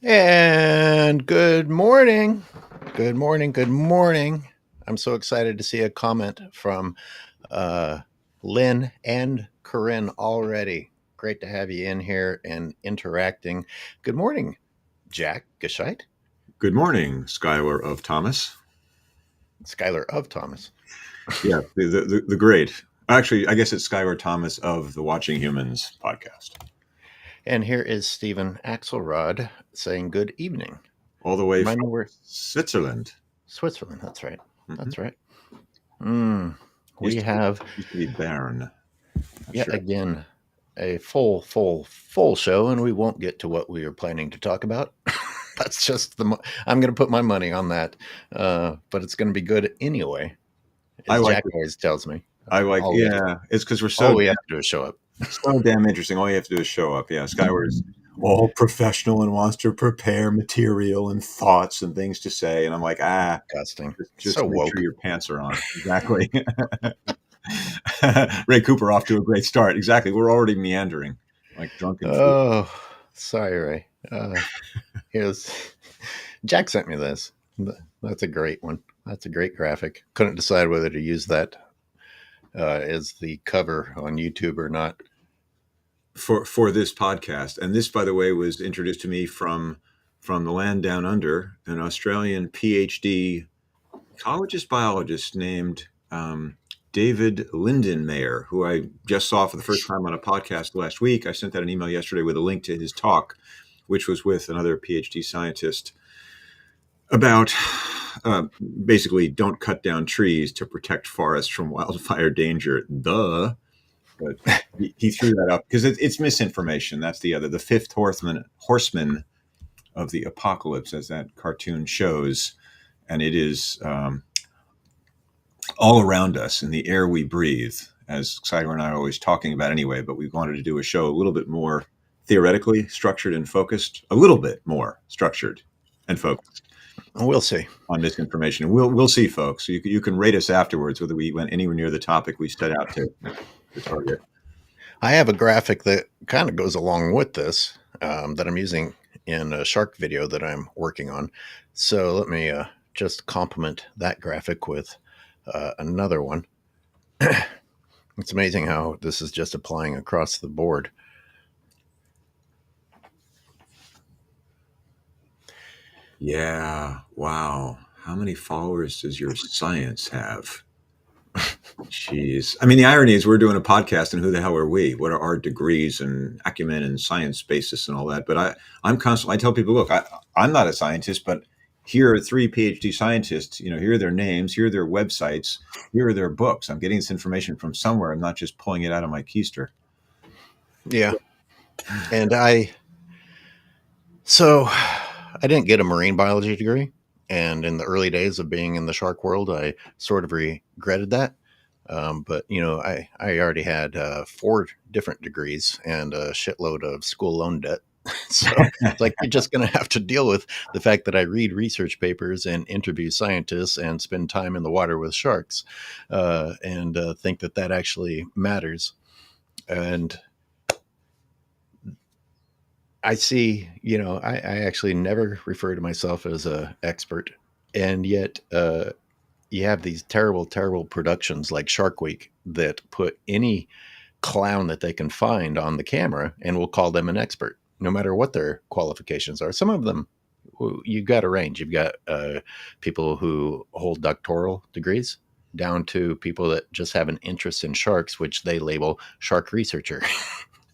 And good morning. Good morning. Good morning. I'm so excited to see a comment from uh, Lynn and Corinne already. Great to have you in here and interacting. Good morning, Jack Gescheit. Good morning, Skylar of Thomas. Skylar of Thomas. Yeah, the great. Actually, I guess it's Skylar Thomas of the Watching Humans podcast. And here is Stephen Axelrod saying good evening. All the way Remind from me where Switzerland. Switzerland. That's right. Mm-hmm. That's right. We have Used to be Bern. Not yet sure. again a full show, and we won't get to what we are planning to talk about. That's just I'm going to put my money on that, but it's going to be good anyway, I as like. Jack always tells me. Yeah. It's because we're All we have to do is show up. so damn interesting. All you have to do is show up. Yeah, Skylar's all professional and wants to prepare material and thoughts and things to say, and I'm like, Disgusting. just So make sure woke. your pants are on. Exactly. Ray Cooper off to a great start. Exactly. We're already meandering like drunken fools. Oh, sorry, Ray. Here's Jack sent me this. That's a great one. That's a great graphic. Couldn't decide whether to use that as the cover on YouTube or not. For this podcast. And this, by the way, was introduced to me from the land down under, an Australian PhD ecologist biologist named David Lindenmayer, who I just saw for the first time on a podcast last week. I sent out an email yesterday with a link to his talk, which was with another PhD scientist about basically don't cut down trees to protect forests from wildfire danger. Duh. But he threw that up because it's misinformation. That's the fifth horseman of the apocalypse, as that cartoon shows, and it is all around us in the air we breathe, as Cyber and I are always talking about anyway. But we wanted to do a show a little bit more theoretically structured and focused, a little bit more structured and focused. We'll see On this information. We'll see, folks. You can rate us afterwards whether we went anywhere near the topic we set out to target. I have a graphic that kind of goes along with this that I'm using in a shark video that I'm working on. So let me just complement that graphic with another one. It's amazing how this is just applying across the board. Yeah. Wow. How many followers does your science have? Jeez. I mean, the irony is we're doing a podcast, and who the hell are we? What are our degrees and acumen and science basis and all that? But I'm constantly, I tell people, look, I'm not a scientist, but here are three PhD scientists. Here are their names, here are their websites, here are their books. I'm getting this information from somewhere. I'm not just pulling it out of my keister. Yeah. And I didn't get a marine biology degree. And in the early days of being in the shark world, I sort of regretted that. But I already had 4 different degrees and a shitload of school loan debt. So it's like you're just going to have to deal with the fact that I read research papers and interview scientists and spend time in the water with sharks, and think that actually matters. And I see, I actually never refer to myself as a expert, and yet you have these terrible productions like Shark Week that put any clown that they can find on the camera and will call them an expert, no matter what their qualifications are. Some of them, you've got a range. You've got people who hold doctoral degrees down to people that just have an interest in sharks, which they label shark researcher.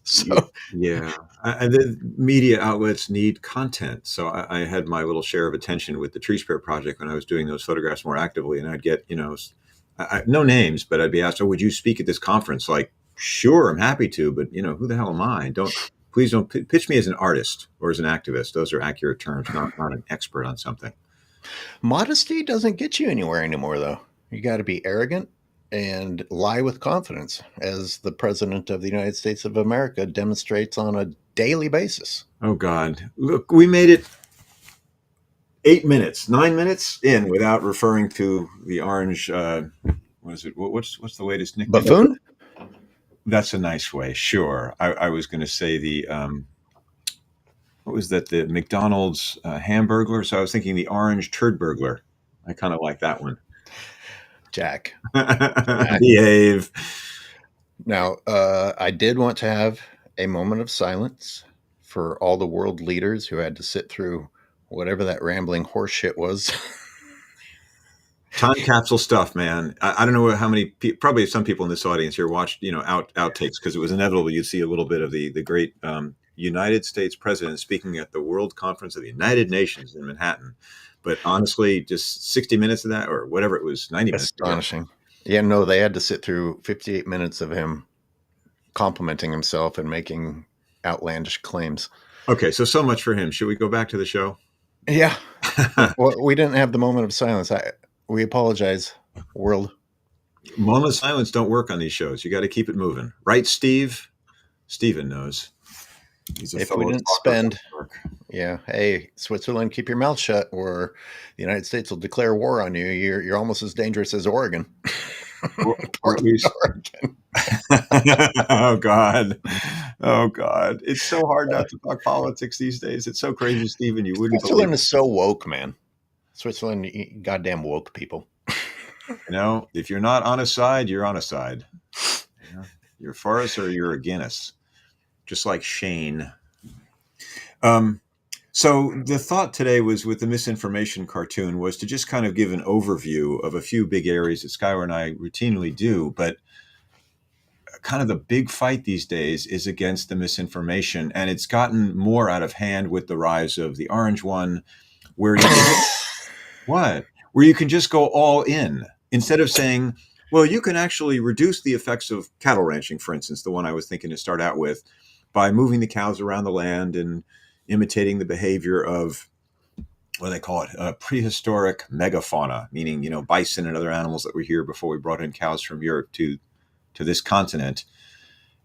So Yeah, the media outlets need content. So I had my little share of attention with the Tree Spirit Project when I was doing those photographs more actively, and I'd get, no names, but I'd be asked, "Oh, would you speak at this conference?" Like, sure, I'm happy to, but who the hell am I? Please don't pitch me as an artist or as an activist. Those are accurate terms, not an expert on something. modesty doesn't get you anywhere anymore, though. You got to be arrogant and lie with confidence, as the President of the United States of America demonstrates on a daily basis. Oh God, look, we made it 9 minutes in without referring to the orange. What is it? What's the latest nickname? Buffoon? That's a nice way. Sure. I was going to say the what was that? The McDonald's hamburglar. So I was thinking the orange turd burglar. I kind of like that one. Jack. Jack. Behave. Now, I did want to have a moment of silence for all the world leaders who had to sit through whatever that rambling horse shit was. Time capsule stuff, man. I don't know how many, probably some people in this audience here watched, outtakes because it was inevitable you'd see a little bit of the great United States president speaking at the World Conference of the United Nations in Manhattan. But honestly, just 60 minutes of that or whatever it was, 90 minutes. Astonishing. Yeah, no, they had to sit through 58 minutes of him complimenting himself and making outlandish claims. Okay, so much for him. Should we go back to the show? Yeah. Well, we didn't have the moment of silence. We apologize, world. Moment of silence don't work on these shows. You got to keep it moving. Right, Steve? Steven knows. He's a If we fellow didn't talker. spend, yeah, hey, Switzerland, keep your mouth shut, or the United States will declare war on you. You're almost as dangerous as Oregon. Or at least, Oregon. oh God, oh God! It's so hard not to talk politics these days. It's so crazy, Stephen. You wouldn't believe Switzerland it. is so woke, man. Switzerland, goddamn woke people. If you're not on a side, you're on a side. You're for us or you're against us. Just like Shane. So the thought today was with the misinformation cartoon was to just kind of give an overview of a few big areas that Skyward and I routinely do, but kind of the big fight these days is against the misinformation, and it's gotten more out of hand with the rise of the orange one, where what? Where you can just go all in instead of saying, well, you can actually reduce the effects of cattle ranching, for instance, the one I was thinking to start out with, by moving the cows around the land and imitating the behavior of what do they call it? Prehistoric megafauna, meaning, bison and other animals that were here before we brought in cows from Europe to this continent.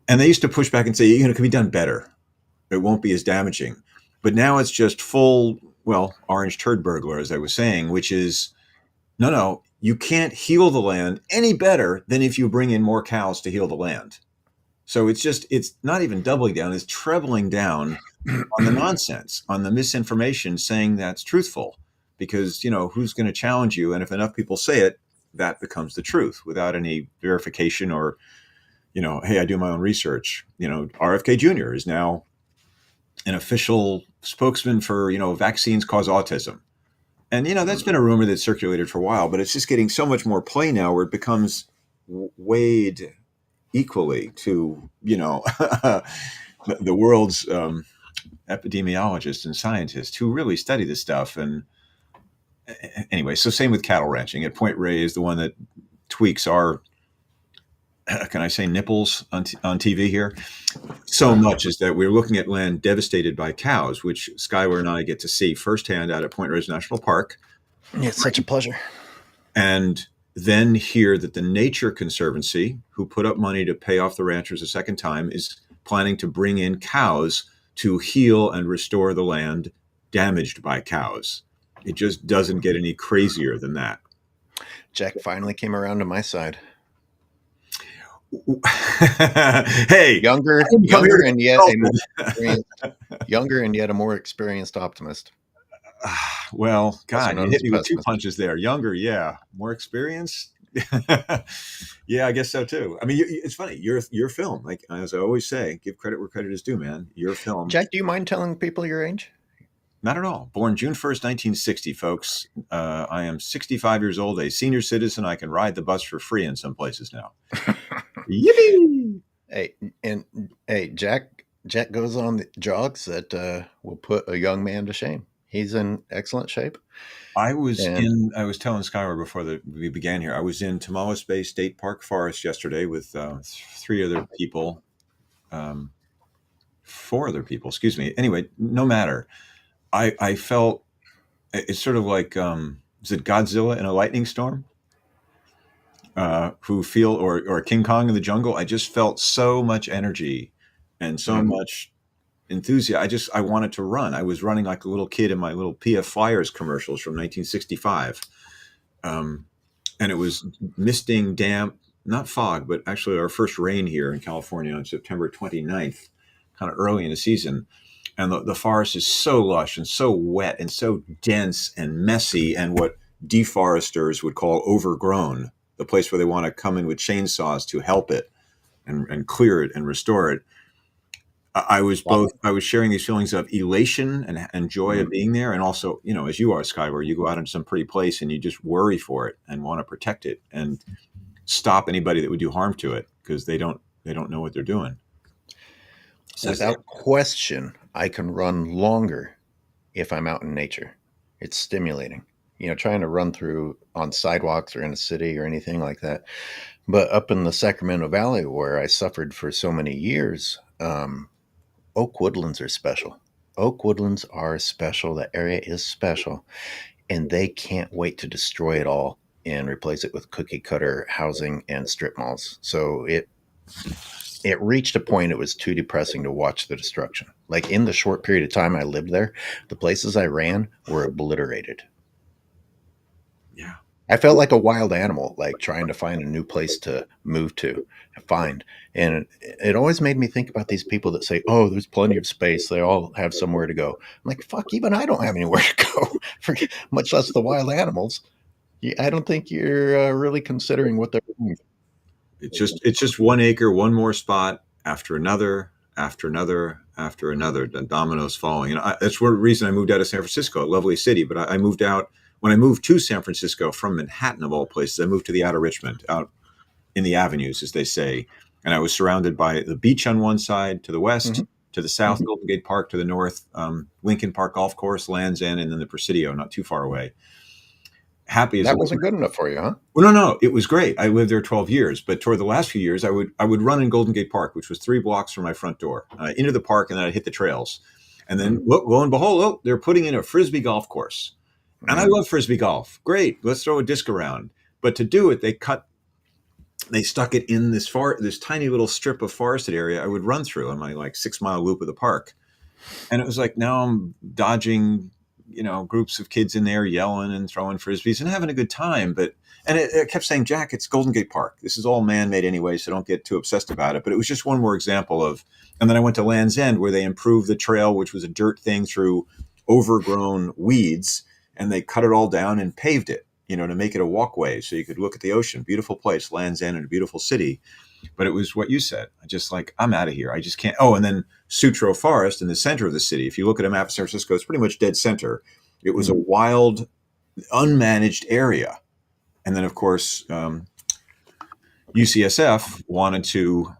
And they used to push back and say, it can be done better. It won't be as damaging. But now it's just full, orange turd burglar, as I was saying, which is, no, you can't heal the land any better than if you bring in more cows to heal the land. So it's not even doubling down, it's trebling down on the nonsense, on the misinformation, saying that's truthful. Because, who's going to challenge you? And if enough people say it, that becomes the truth without any verification or, hey, I do my own research. RFK Jr. is now an official spokesman for, vaccines cause autism. And, that's been a rumor that's circulated for a while, but it's just getting so much more play now where it becomes weighed equally to, the world's epidemiologists and scientists who really study this stuff. And anyway, so same with cattle ranching. At Point Rey is the one that tweaks our, can I say nipples on TV here? So much is that we're looking at land devastated by cows, which Skyward and I get to see firsthand out at Point Reyes National Park. Yeah, it's such a pleasure. And then hear that the Nature Conservancy, who put up money to pay off the ranchers a second time, is planning to bring in cows to heal and restore the land damaged by cows. It just doesn't get any crazier than that. Jack finally came around to my side. Hey, younger and yet a more experienced optimist. Well, God, you hit me with two punches there. Younger, yeah. More experience, yeah, I guess so too. I mean, it's funny. Your film, like as I always say, give credit where credit is due, man. Your film. Jack, do you mind telling people your age? Not at all. Born June 1st, 1960, folks. I am 65 years old, a senior citizen. I can ride the bus for free in some places now. Yippee! Hey, Jack goes on the jogs that will put a young man to shame. He's in excellent shape. I was telling Skyward before we began here, I was in Tamaulipas Bay State Park Forest yesterday with four other people, excuse me. Anyway, no matter. I felt it's sort of like, is it Godzilla in a lightning storm? Or King Kong in the jungle. I just felt so much energy and so much enthusiasm. I wanted to run. I was running like a little kid in my little PF Flyers commercials from 1965. And it was misting, damp, not fog, but actually our first rain here in California on September 29th, kind of early in the season. and the forest is so lush and so wet and so dense and messy, and what deforesters would call overgrown, the place where they want to come in with chainsaws to help it and clear it and restore it. Wow. I was sharing these feelings of elation and joy of Mm. being there, and also, as you are, Sky, where you go out into some pretty place and you just worry for it and want to protect it and stop anybody that would do harm to it, because they don't know what they're doing. Says Without question, I can run longer if I'm out in nature. It's stimulating. Trying to run through on sidewalks or in a city or anything like that. But up in the Sacramento Valley, where I suffered for so many years, oak woodlands are special. Oak woodlands are special. That area is special, and they can't wait to destroy it all and replace it with cookie cutter housing and strip malls. So it reached a point it was too depressing to watch the destruction. Like in the short period of time I lived there, the places I ran were obliterated. yeah. I felt like a wild animal, like trying to find a new place to move to, find. And it always made me think about these people that say, oh, there's plenty of space. They all have somewhere to go. I'm like, fuck, even I don't have anywhere to go, much less the wild animals. I don't think you're really considering what they're doing. It's just 1 acre, one more spot after another, after another, after another. The dominoes falling. And that's one reason I moved out of San Francisco, a lovely city. But I moved out when I moved to San Francisco from Manhattan, of all places. I moved to the outer Richmond, out in the avenues, as they say, and I was surrounded by the beach on one side, to the west, Hmm. to the south, Hmm. Golden Gate Park, to the north, Lincoln Park Golf Course, Land's End, and then the Presidio, not too far away. Happy as a That wasn't good enough for you, huh? well, no, it was great. I lived there 12 years, but toward the last few years, I would run in Golden Gate Park, which was 3 blocks from my front door, into the park, and then I'd hit the trails. And then, Mm. lo and behold, they're putting in a frisbee golf course. And I Mm. love frisbee golf. Great, let's throw a disc around. But to do it, they stuck it in this tiny little strip of forested area I would run through on my like 6 mile loop of the park. And it was like, now I'm dodging, groups of kids in there yelling and throwing frisbees and having a good time. But and it kept saying, Jack, it's Golden Gate Park. This is all man-made anyway, so don't get too obsessed about it. But it was just one more example of. And then I went to Land's End, where they improved the trail, which was a dirt thing, through overgrown weeds, and they cut it all down and paved it, to make it a walkway so you could look at the ocean. Beautiful place, Land's End, and a beautiful city. But it was what you said. I just like, I'm out of here. I just can't. Oh, and then Sutro Forest in the center of the city. If you look at a map of San Francisco, it's pretty much dead center. It was a Mm. wild, unmanaged area. And then, of course, UCSF wanted to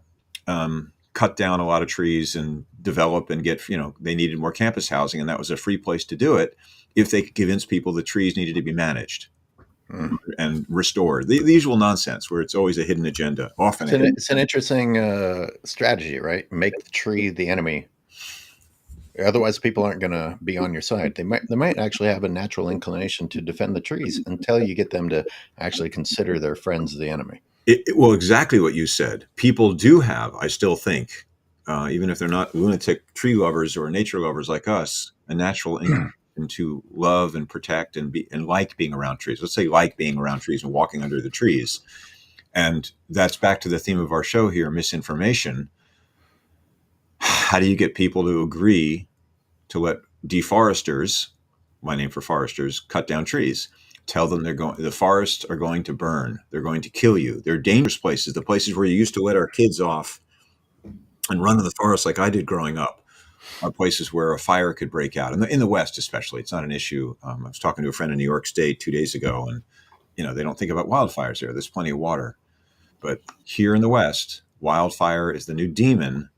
cut down a lot of trees and develop and get, they needed more campus housing, and that was a free place to do it if they could convince people the trees needed to be managed Mm. and restored. The usual nonsense where it's always a hidden agenda, often It's a an hidden. it's an interesting strategy, right? Make the tree the enemy. Otherwise, people aren't going to be on your side. They might actually have a natural inclination to defend the trees until you get them to actually consider their friends the enemy. Well, exactly what you said. People do have, I still think, even if they're not lunatic tree lovers or nature lovers like us, a natural inclination to love and protect and like being around trees. Let's say like being around trees and walking under the trees. And that's back to the theme of our show here, misinformation. How do you get people to agree to let deforesters, my name for foresters, cut down trees? Tell them the forests are going to burn. They're going to kill you. They're dangerous places. The places where you used to let our kids off and run in the forest like I did growing up are places where a fire could break out. In the West, especially, it's not an issue. I was talking to a friend in New York State 2 days ago, and they don't think about wildfires there. There's plenty of water, but here in the West, wildfire is the new demon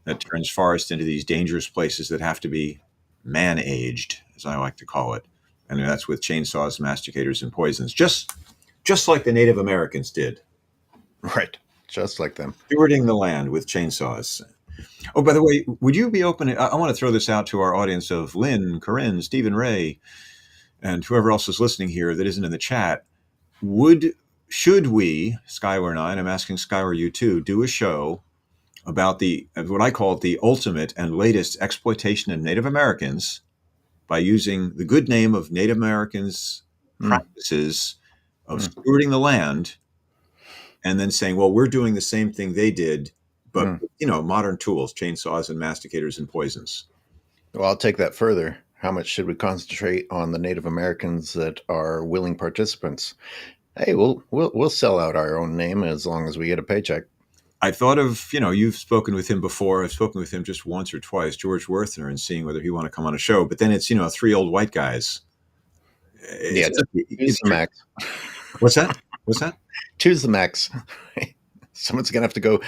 that turns forests into these dangerous places that have to be man-aged, as I like to call it. And that's with chainsaws, masticators, and poisons, just like the Native Americans did, Right. Just like them. stewarding the land with chainsaws. Oh, by the way, would you be open? I want to throw this out to our audience of Lynn, Corinne, Stephen Ray, and whoever else is listening here that isn't in the chat. Would should we, Skylar and I, and I'm asking Skylar you too, do a show about the what I call it the ultimate and latest exploitation of Native Americans by using the good name of Native Americans' Mm. practices of Mm. stewarding the land, and then saying, well, we're doing the same thing they did, but Mm. modern tools, chainsaws and masticators and poisons. Well, I'll take that further. How much should we concentrate on the Native Americans that are willing participants? Hey, we'll sell out our own name as long as we get a paycheck. I thought of, you've spoken with him before. I've spoken with him just once or twice, George Werthner, and seeing whether he want to come on a show. But then it's, three old white guys. Yeah, It's choose it's the max. what's that? What's that? Choose the max. Someone's gonna have to go.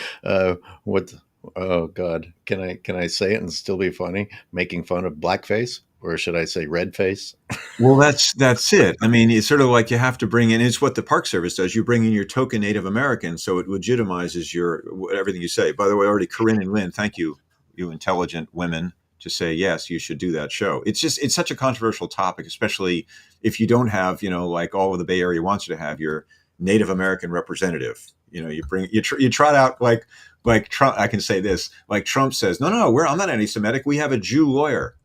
What? Oh God, can I say it and still be funny? Making fun of blackface, or should I say red face? Well, that's it. I mean, it's sort of like you have to bring in. It's what the Park Service does. You bring in your token Native American, so it legitimizes your everything you say. By the way, already Corinne and Lynn, thank you, you intelligent women, to say yes, you should do that show. It's such a controversial topic, especially if you don't have like all of the Bay Area wants you to have your Native American representative. You trot out like Trump. I can say this, like Trump says, no, I'm not anti-Semitic. We have a Jew lawyer.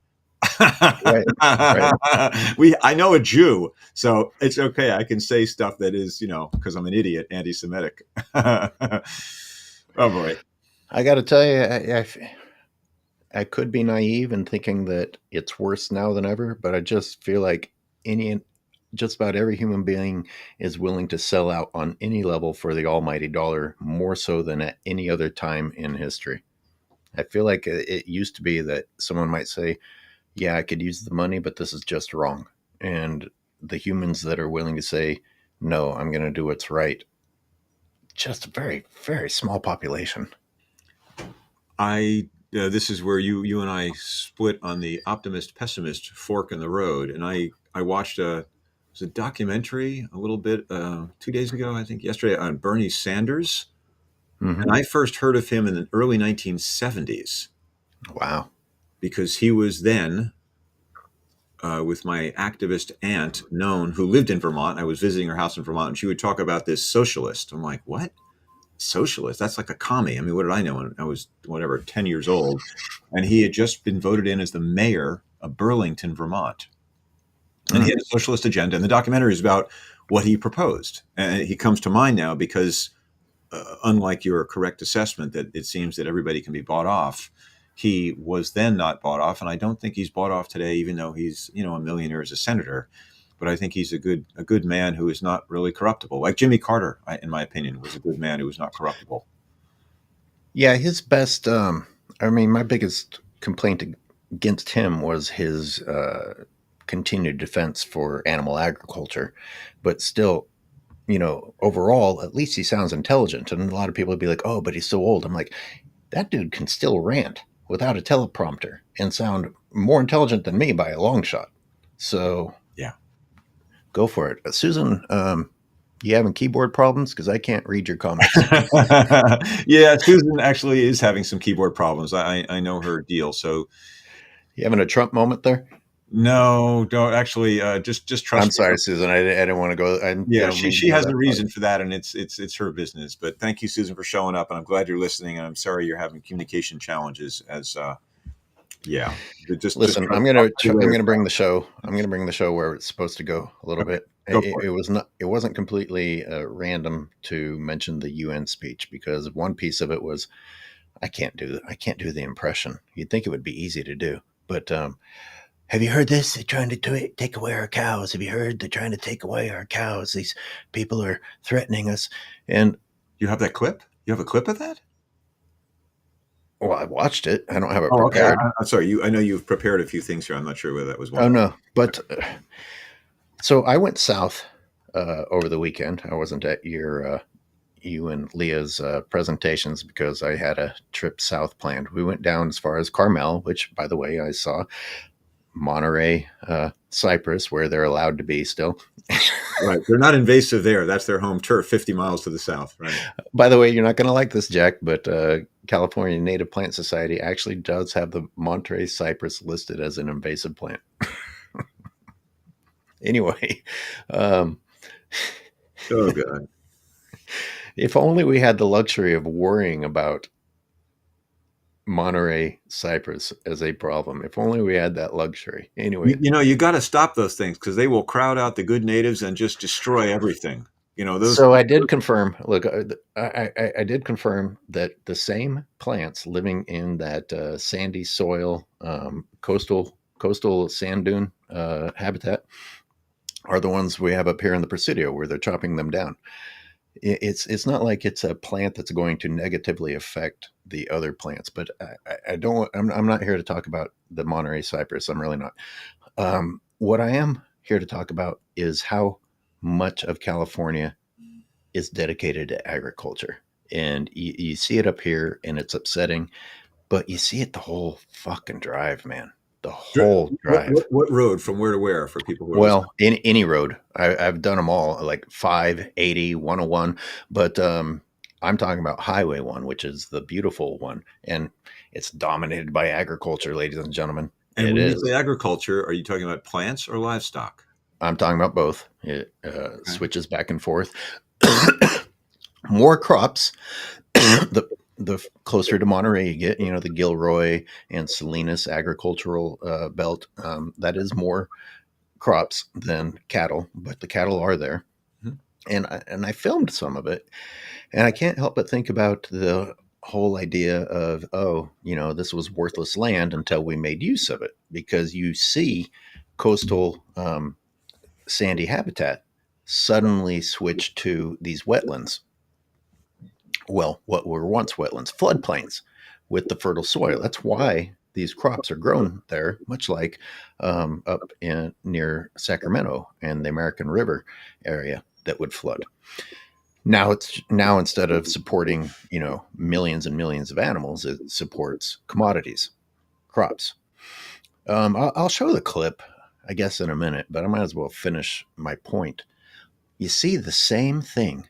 Right, right. I know a Jew, so it's okay. I can say stuff that is, because I'm an idiot, anti-Semitic. Oh boy. I got to tell you, I could be naive in thinking that it's worse now than ever, but I just feel like any just about every human being is willing to sell out on any level for the almighty dollar, more so than at any other time in history. I feel like it used to be that someone might say, yeah, I could use the money, but this is just wrong. And the humans that are willing to say, no, I'm going to do what's right, just a very, very small population. I This is where you and I split on the optimist pessimist fork in the road, and I watched a documentary a little bit 2 days ago, I think yesterday, on Bernie Sanders, and Mm-hmm. I first heard of him in the early 1970s Wow. because he was then with my activist aunt, known who lived in Vermont. I was visiting her house in Vermont, and she would talk about this socialist. I'm like, what? Socialist? That's like a commie. I mean, what did I know when I was, whatever, 10 years old? And he had just been voted in as the mayor of Burlington, Vermont. And he Mm. had a socialist agenda. And the documentary is about what he proposed. And he comes to mind now because, unlike your correct assessment that it seems that everybody can be bought off, he was then not bought off, and I don't think he's bought off today, even though he's a millionaire as a senator. But I think he's a good man who is not really corruptible. Like Jimmy Carter, in my opinion, was a good man who was not corruptible. Yeah, his best. I mean, my biggest complaint against him was his continued defense for animal agriculture, but still, overall, at least he sounds intelligent. And a lot of people would be like, "Oh, but he's so old." I'm like, that dude can still rant without a teleprompter and sound more intelligent than me by a long shot. So Yeah. go for it, Susan. You having keyboard problems? Because I can't read your comments. Yeah, Susan actually is having some keyboard problems. I know her deal. So You having a Trump moment there? no, don't actually. Just I'm trust me. sorry, Susan. I didn't want to go. I Yeah, don't she mean to she go has a that far. reason for that, and it's her business. But thank you, Susan, for showing up, and I'm glad you're listening. And I'm sorry you're having communication challenges. As yeah, but just Listen, trust. I'll tell you I'm later. gonna bring the show. I'm gonna bring the show where it's supposed to go a little bit. Go for It was not. It wasn't completely random to mention the UN speech because one piece of it was I can't do the impression. You'd think it would be easy to do, but have you heard this? They're trying to take away our cows. Have you heard? They're trying to take away our cows. These people are threatening us. And You have that clip? You have a clip of that? well, I watched it. I don't have it Oh, okay. prepared. I'm sorry. I know you've prepared a few things here. I'm not sure whether that was one Oh of them. no, but so I went south over the weekend. I wasn't at you and Leah's presentations because I had a trip south planned. We went down as far as Carmel, which, by the way, I saw Monterey, Cyprus, where they're allowed to be still. Right. They're not invasive there. That's their home turf, 50 miles to the south. Right. By the way, you're not going to like this, Jack, but California Native Plant Society actually does have the Monterey cypress listed as an invasive plant. Anyway, um, Oh, God. if only we had the luxury of worrying about Monterey cypress as a problem. If only we had that luxury. You, Anyway, you know, you got to stop those things because they will crowd out the good natives and just destroy everything. Those. So I did confirm. Look, I did confirm that the same plants living in that sandy soil, coastal sand dune habitat are the ones we have up here in the Presidio, where they're chopping them down. It's not like it's a plant that's going to negatively affect the other plants. But I don't. I'm not here to talk about the Monterey cypress. I'm really not. What I am here to talk about is how much of California is dedicated to agriculture. And you see it up here and it's upsetting, but you see it the whole fucking drive, man. The whole drive. What road from where to where for people who are listening? Well, any road. I've done them all, like 580, 101. But I'm talking about Highway 1, which is the beautiful one. And it's dominated by agriculture, ladies and gentlemen. And It when you say is. agriculture, are you talking about plants or livestock? I'm talking about both. It Okay. switches back and forth. More crops, the closer to Monterey you get, the Gilroy and Salinas agricultural belt, that is more crops than cattle, but the cattle are there. Mhm. And I filmed some of it, and I can't help but think about the whole idea of, oh, this was worthless land until we made use of it, because you see coastal sandy habitat suddenly switch to these wetlands, well, what were once wetlands, floodplains with the fertile soil. That's why these crops are grown there, much like up in near Sacramento and the American River area that would flood. Now instead of supporting millions and millions of animals, it supports commodities, crops. I'll show the clip, I guess, in a minute, but I might as well finish my point. You see the same thing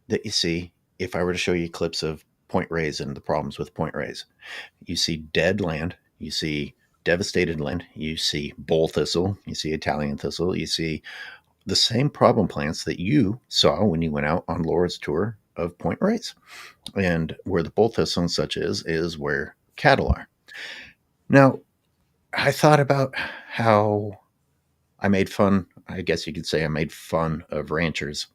that you see if I were to show you clips of Point Reyes and the problems with Point Reyes. You see dead land, you see devastated land, you see bull thistle, you see Italian thistle, you see the same problem plants that you saw when you went out on Laura's tour of Point Reyes. And where the bull thistle and such is where cattle are. Now, I thought about how I made fun, I guess you could say I made fun of ranchers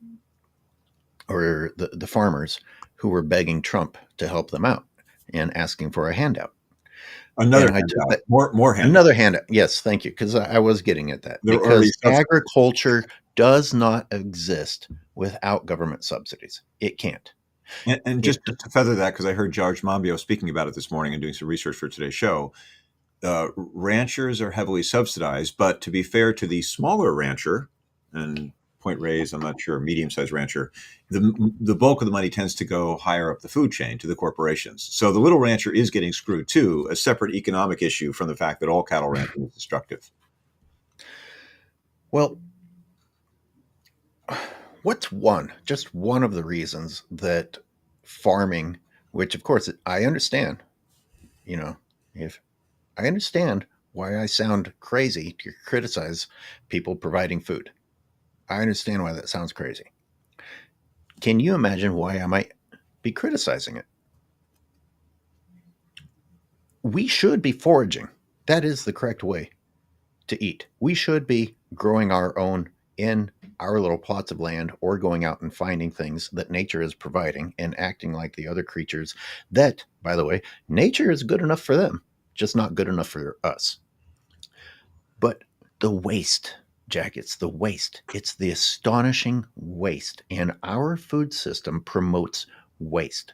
or the farmers who were begging Trump to help them out and asking for a handout. Another And I took handout, that more handout. another handout. Yes, thank you, because I was getting at that. They're already Because subsidized. agriculture does not exist without government subsidies. It can't. And It just to feather that, because I heard George Monbiot speaking about it this morning and doing some research for today's show. Ranchers are heavily subsidized, but to be fair to the smaller rancher and Point Reyes, I'm not sure, medium-sized rancher, the bulk of the money tends to go higher up the food chain to the corporations. So the little rancher is getting screwed too, a separate economic issue from the fact that all cattle ranching is destructive. well, what's just one of the reasons that farming, which of course I understand, if I understand why I sound crazy to criticize people providing food. I understand why that sounds crazy. Can you imagine why I might be criticizing it? We should be foraging. That is the correct way to eat. We should be growing our own in our little plots of land, or going out and finding things that nature is providing and acting like the other creatures that, by the way, nature is good enough for them, just not good enough for us. But the waste, Jack, it's the waste. It's the astonishing waste. And our food system promotes waste.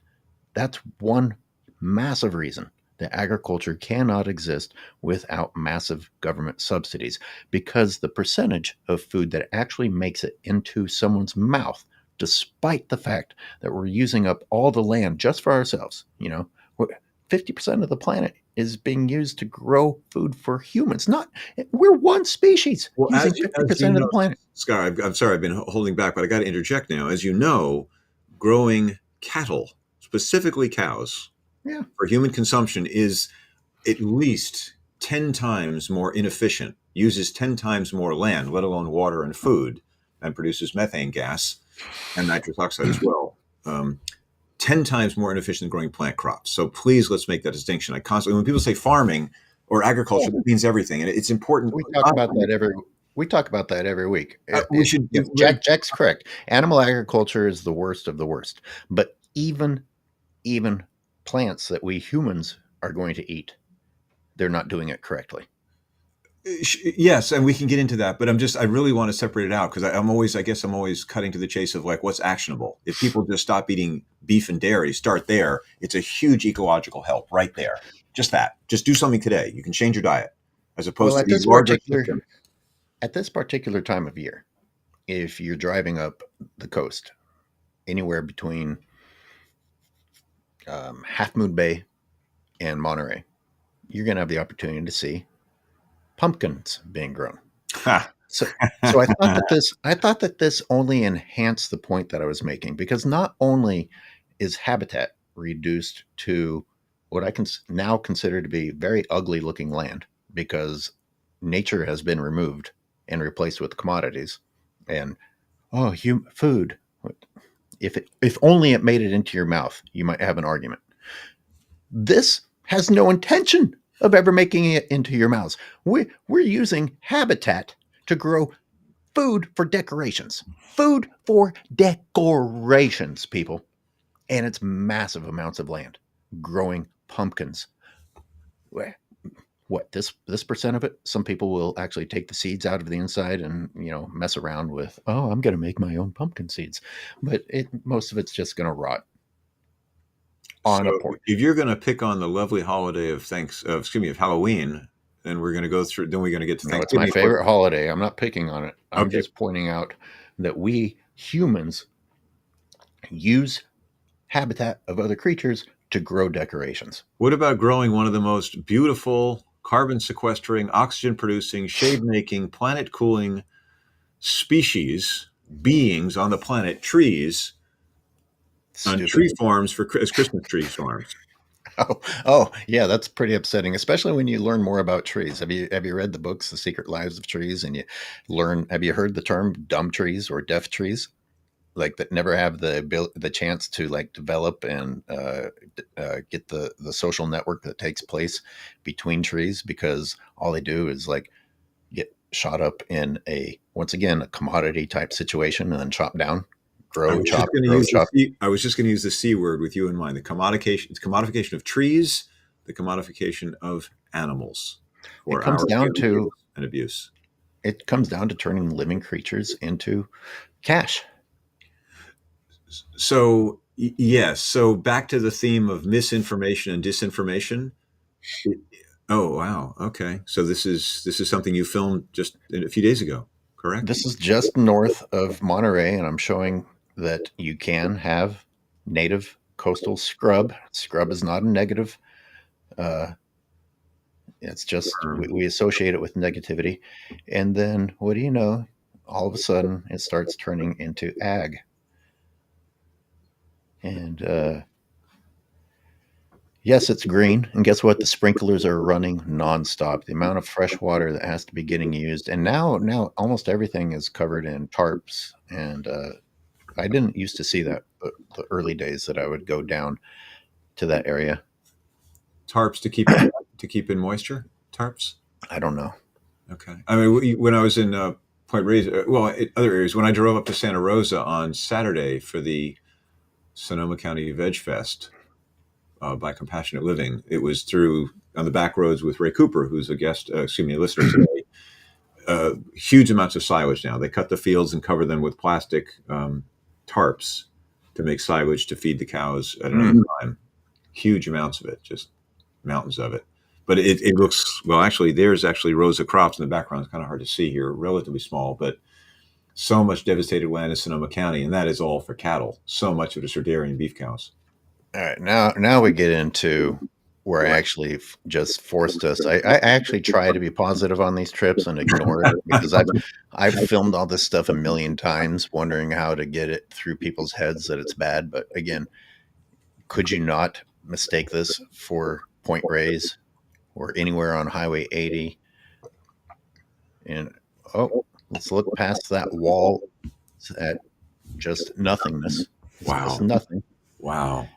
That's one massive reason that agriculture cannot exist without massive government subsidies, because the percentage of food that actually makes it into someone's mouth, despite the fact that we're using up all the land just for ourselves, 50% of the planet is being used to grow food for humans. Not We're one species Well, using as you 50% of the know, planet. Scott, I'm sorry, I've been holding back, but I got to interject now. As you know, growing cattle, specifically cows, Yeah. for human consumption is at least 10 times more inefficient, uses 10 times more land, let alone water and food, and produces methane gas and nitrous oxide as well. 10 times more inefficient than growing plant crops. So please, let's make that distinction. I constantly, when people say farming or Yeah. agriculture, that means everything. And it's important. We talk about that every. We talk about that every week. We should. Jack's correct. Animal agriculture is the worst of the worst. But even plants that we humans are going to eat, they're not doing it correctly. Yes, and we can get into that, but I really want to separate it out because I guess I'm always cutting to the chase of like what's actionable. If people just stop eating beef and dairy, start there, it's a huge ecological help right there. Just that. Just do something today. You can change your diet as Well, opposed to these larger systems. at this particular time of year, if you're driving up the coast, anywhere between Half Moon Bay and Monterey, you're going to have the opportunity to see pumpkins being grown. So, so I thought that this only enhanced the point that I was making because not only is habitat reduced to what I can now consider to be very ugly looking land because nature has been removed and replaced with commodities, and food. If only it made it into your mouth, you might have an argument. This has no intention of ever making it into your mouths. We're using habitat to grow food for decorations. Food for decorations, people. And it's massive amounts of land growing pumpkins. What this percent of it? Some people will actually take the seeds out of the inside and mess around with. Oh, I'm going to make my own pumpkin seeds, but most of it's just going to rot on a So porch. if you're going to pick on the lovely holiday of Halloween, then we're going to get to No, it's my Thanksgiving. favorite holiday. I'm not picking on it. I'm Okay. just pointing out that we humans use habitat of other creatures to grow decorations. What about growing one of the most beautiful carbon sequestering, oxygen producing, shade making, planet cooling species, beings on the planet, trees, on Stupid. tree farms as Christmas tree farms? Oh, yeah, that's pretty upsetting, especially when you learn more about trees. Have you read the books, The Secret Lives of Trees, and you learn? Have you heard the term dumb trees or deaf trees? Like that never have the chance to like develop and get the social network that takes place between trees because all they do is like get shot up in a once again a commodity type situation and then chop down, grow, chop, grow, chop. I was just going to use the C word with you in mind. It's commodification of trees, the commodification of animals It for comes our down daily to use and abuse. it comes down to turning living creatures into cash. So yes, so back to the theme of misinformation and disinformation. Oh wow, okay. So this is something you filmed just a few days ago, correct? This is just north of Monterey, and I'm showing that you can have native coastal scrub. Scrub is not a negative. Uh, it's just we associate it with negativity, and then what do you know? All of a sudden, it starts turning into ag, and yes, it's green. And guess what? The sprinklers are running nonstop. The amount of fresh water that has to be getting used, and now almost everything is covered in tarps. And I didn't used to see that the early days that I would go down to that area. Tarps to keep in moisture. Tarps. I don't know. Okay. I mean, when I was in Point Reyes, other areas, when I drove up to Santa Rosa on Saturday for the Sonoma County Veg Fest by Compassionate Living, it was through on the back roads with Ray Cooper, who's a listener today. Huge amounts of silage now. They cut the fields and cover them with plastic tarps to make silage to feed the cows at another time. Huge amounts of it, just mountains of it. But it looks, well, actually, there's actually rows of crops in the background. It's kind of hard to see here, relatively small, but so much devastated land in Sonoma County, and that is all for cattle. So much of it is for dairy and beef cows. All right, now we get into where I actually just forced us. I actually try to be positive on these trips and ignore it because I've filmed all this stuff a million times, wondering how to get it through people's heads that it's bad. But again, could you not mistake this for Point Reyes or anywhere on Highway 80? And let's look past that wall at just nothingness. It's Wow. just nothing. Wow.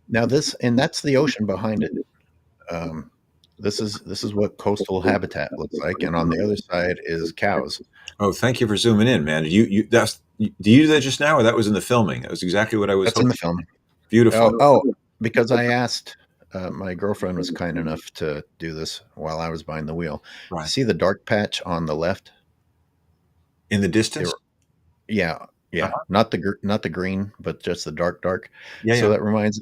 Now that's the ocean behind it. This is what coastal habitat looks like, and on the other side is cows. Oh, thank you for zooming in, man. Do you do that just now, or that was in the filming? That was exactly what I was That's in the hoping. film. Beautiful. Oh, because I asked, my girlfriend was kind enough to do this while I was behind the wheel. You Right. see the dark patch on the left? In the It, distance? yeah, yeah, Uh-huh. not the green, but just the dark, dark. Yeah, So yeah.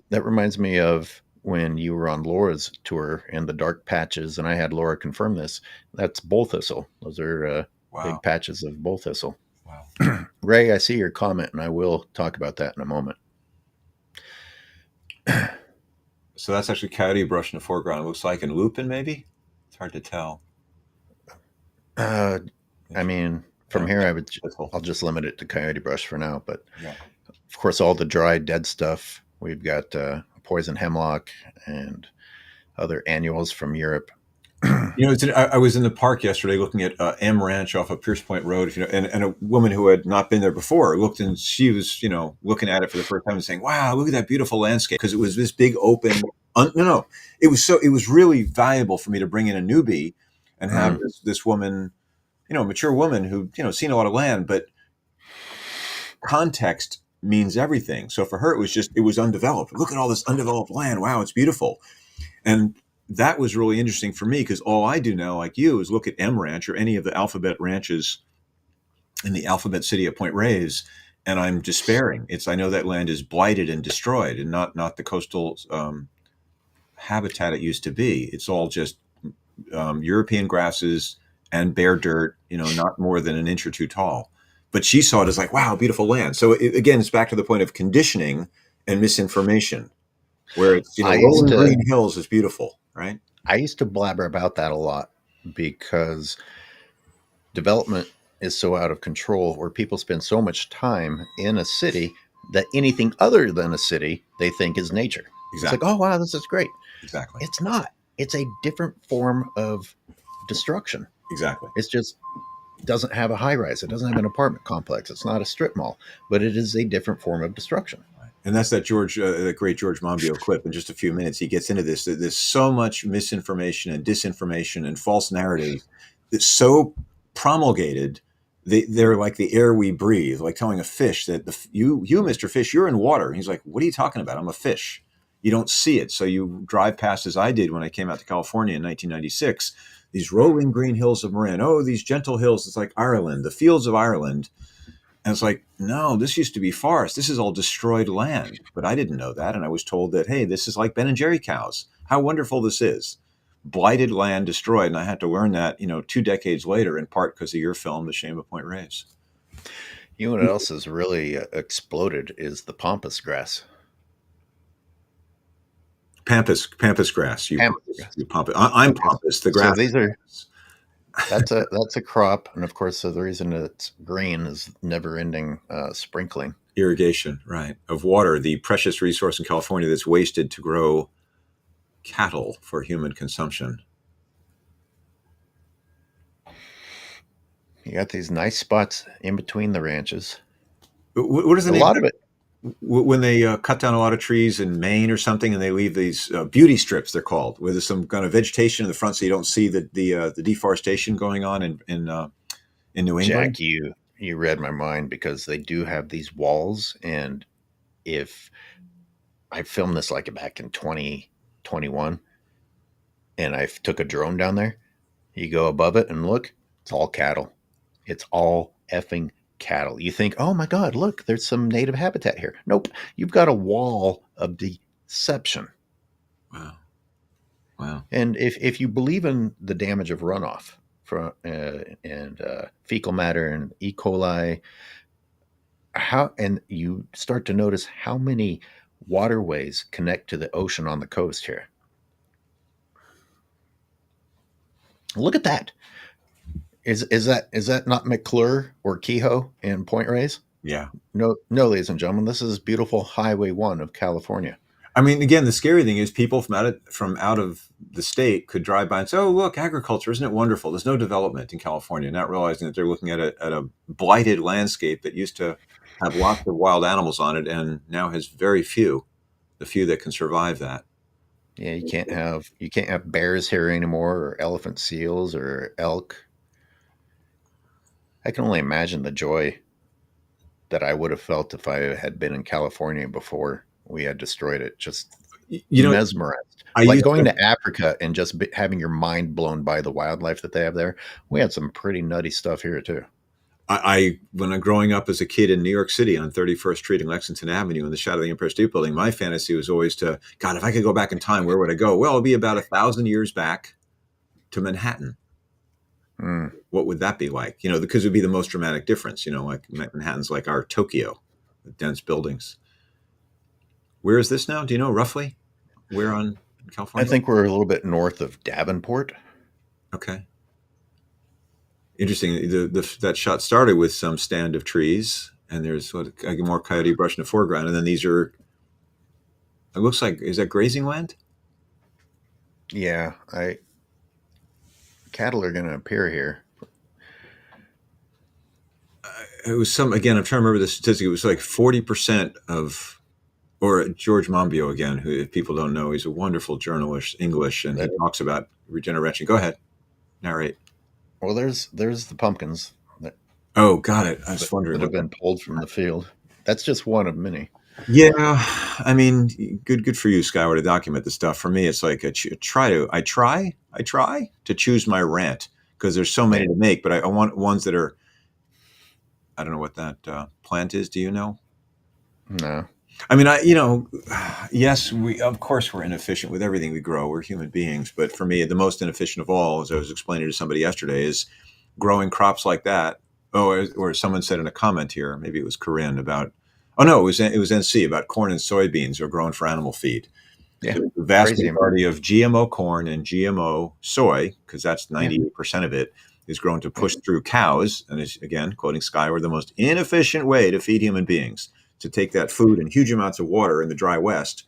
that reminds me of when you were on Laura's tour and the dark patches, and I had Laura confirm this. That's bull thistle. Those are Wow. big patches of bull thistle. Wow. Ray, I see your comment, and I will talk about that in a moment. So that's actually coyote brush in the foreground. It looks like, and lupin, maybe? It's hard to tell. Uh, I Interesting. mean, Yeah, from here, that's all. I'll just limit it to coyote brush for now. But Yeah. of course, all the dry, dead stuff. We've got poison hemlock and other annuals from Europe. You know, I was in the park yesterday looking at M Ranch off of Pierce Point Road, and a woman who had not been there before looked, and she was, looking at it for the first time and saying, "Wow, look at that beautiful landscape!" Because it was this big open. No, no, it was really valuable for me to bring in a newbie and have Mm. this woman, a mature woman who seen a lot of land, but context means everything. So for her, it was undeveloped. Look at all this undeveloped land. Wow, it's beautiful. And that was really interesting for me because all I do now, like you, is look at M Ranch or any of the alphabet ranches in the alphabet city of Point Reyes, and I'm despairing. I know that land is blighted and destroyed, and not the coastal habitat it used to be. It's all just European grasses and bare dirt, not more than an inch or two tall. But she saw it as like, wow, beautiful land. So again, it's back to the point of conditioning and misinformation, where it's I used rolling to green hills is beautiful, right? I used to blabber about that a lot because development is so out of control, where people spend so much time in a city that anything other than a city they think is nature. It's like, Exactly. oh wow, this is great. Exactly. It's not. It's a different form of destruction. Exactly. It's just doesn't have a high rise. It doesn't have an apartment complex. It's not a strip mall, but it is a different form of destruction. And that's that great George Monbiot clip. In just a few minutes, he gets into this. There's so much misinformation and disinformation and false narratives that's so promulgated. They're like the air we breathe, like telling a fish that you, Mr. Fish, you're in water. And he's like, what are you talking about? I'm a fish. You don't see it. So you drive past, as I did when I came out to California in 1996, these rolling green hills of Marin. Oh, these gentle hills. It's like Ireland, the fields of Ireland. And it's like, no, this used to be forest. This is all destroyed land. But I didn't know that. And I was told that, hey, this is like Ben and Jerry cows. How wonderful this is. Blighted land destroyed. And I had to learn that, 2 decades later, in part because of your film, The Shame of Point Reyes. You know what else has really exploded is the pampas grass. Pampas grass. Pampas grass. You pampas. I'm Okay. pampas, the So grass. these are that's a crop, and of course, so the reason it's green is never-ending sprinkling. Irrigation, right, of water, the precious resource in California that's wasted to grow cattle for human consumption. You got these nice spots in between the ranches. What is the A name of lot of that? it, When they cut down a lot of trees in Maine or something, and they leave these beauty strips, they're called, where there's some kind of vegetation in the front, so you don't see the deforestation going on in New England. Jack. You read my mind because they do have these walls, and if I filmed this like back in 2021, and I took a drone down there, you go above it and look, it's all cattle. It's all effing cattle. You think, oh my God, look, there's some native habitat here. Nope. You've got a wall of deception. Wow, wow. And if you believe in the damage of runoff from and fecal matter and E. coli, how and you start to notice how many waterways connect to the ocean on the coast here. Look at that. Is that not McClure or Kehoe in Point Reyes? Yeah. No, no, ladies and gentlemen, this is beautiful Highway 1 of California. I mean, again, the scary thing is people from out of the state could drive by and say, "Oh, look, agriculture, isn't it wonderful?" There's no development in California, not realizing that they're looking at a blighted landscape that used to have lots of wild animals on it, and now has very few, the few that can survive that. Yeah, you can't have bears here anymore, or elephant seals, or elk. I can only imagine the joy that I would have felt if I had been in California before we had destroyed it. Just You know, mesmerized. I Like used going to. to Africa and just having your mind blown by the wildlife that they have there. We had some pretty nutty stuff here too. I when I'm growing up as a kid in New York City on 31st Street and Lexington Avenue in the shadow of the Empire State Building, my fantasy was always to God, if I could go back in time, where would I go? Well, it'd be about 1,000 years back to Manhattan. Mm. What would that be like? Because it would be the most dramatic difference. Like Manhattan's like our Tokyo, with dense buildings. Where is this now? Do you know roughly where on I California? think we're a little bit north of Davenport. Okay, interesting. That shot started with some stand of trees, and there's more coyote brush in the foreground, and then these are. It looks like, is that grazing land? Yeah, I cattle are going to appear here. It was some, again, I'm trying to remember the statistic. It was like 40% of, or George Monbiot again, who, if people don't know, he's a wonderful journalist, English, and he That talks about regeneration. Go ahead, narrate. well, there's the pumpkins that Oh, got it. I was wondering that have what that. been pulled from the field. That's just one of many. Yeah, I mean, good for you, Skyward, to document the stuff. For me, it's like I try to choose my rant because there's so Yeah, many to make, but I want ones that are. I don't know what that plant is. Do you know? no, I mean, yes, we of course we're inefficient with everything we grow. We're human beings, but for me, the most inefficient of all, as I was explaining to somebody yesterday, is growing crops like that. Oh, or someone said in a comment here, maybe it was Corinne about. Oh no, it was NC about corn and soybeans are grown for animal feed. yeah, The vast crazy. majority of GMO corn and GMO soy, because that's Yeah, 98% of it, is grown to yeah. push through cows. And is, again, quoting Skyward, the most inefficient way to feed human beings to take that food and huge amounts of water in the dry West,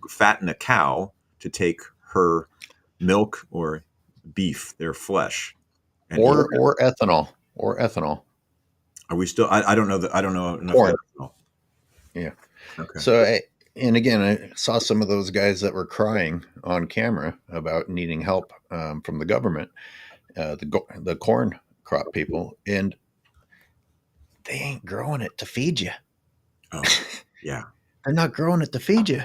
fatten a cow to take her milk or beef, their flesh, and eat it. Or ethanol, or ethanol, Are we still? I don't know that. I don't know enough corn. about it. Yeah. Okay. So, and again, I saw some of those guys that were crying on camera about needing help from the government, the corn crop people, and they ain't growing it to feed you. Oh, yeah. They're not growing it to feed you,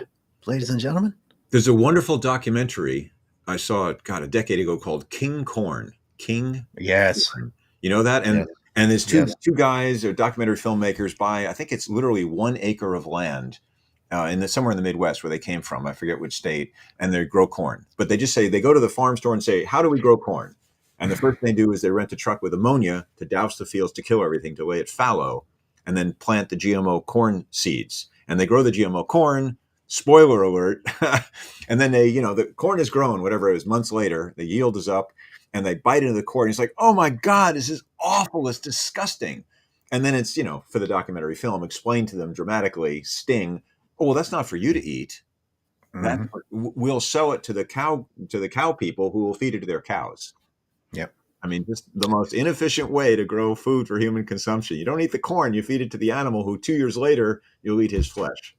ladies and gentlemen. There's a wonderful documentary I saw, God, a decade ago called King Corn. King Yes, Corn. You know that? yes, And there's two yes. two guys, or documentary filmmakers, buy, I think it's literally 1 acre of land somewhere in the Midwest where they came from. I forget which state, and they grow corn. But they just say they go to the farm store and say, "How do we grow corn?" And the first thing they do is they rent a truck with ammonia to douse the fields to kill everything, to lay it fallow, and then plant the GMO corn seeds. And they grow the GMO corn. Spoiler alert. And then the corn is grown, whatever it is, months later, the yield is up, and they bite into the corn. He's like, "Oh my God, this is awful. It's disgusting." And then it's, for the documentary film, explained to them dramatically, sting. Oh, well, that's not for you to eat. That Hmm. we'll sell it to the cow people who will feed it to their cows. Yep. I mean, just the most inefficient way to grow food for human consumption. You don't eat the corn, you feed it to the animal who 2 years later you'll eat his flesh.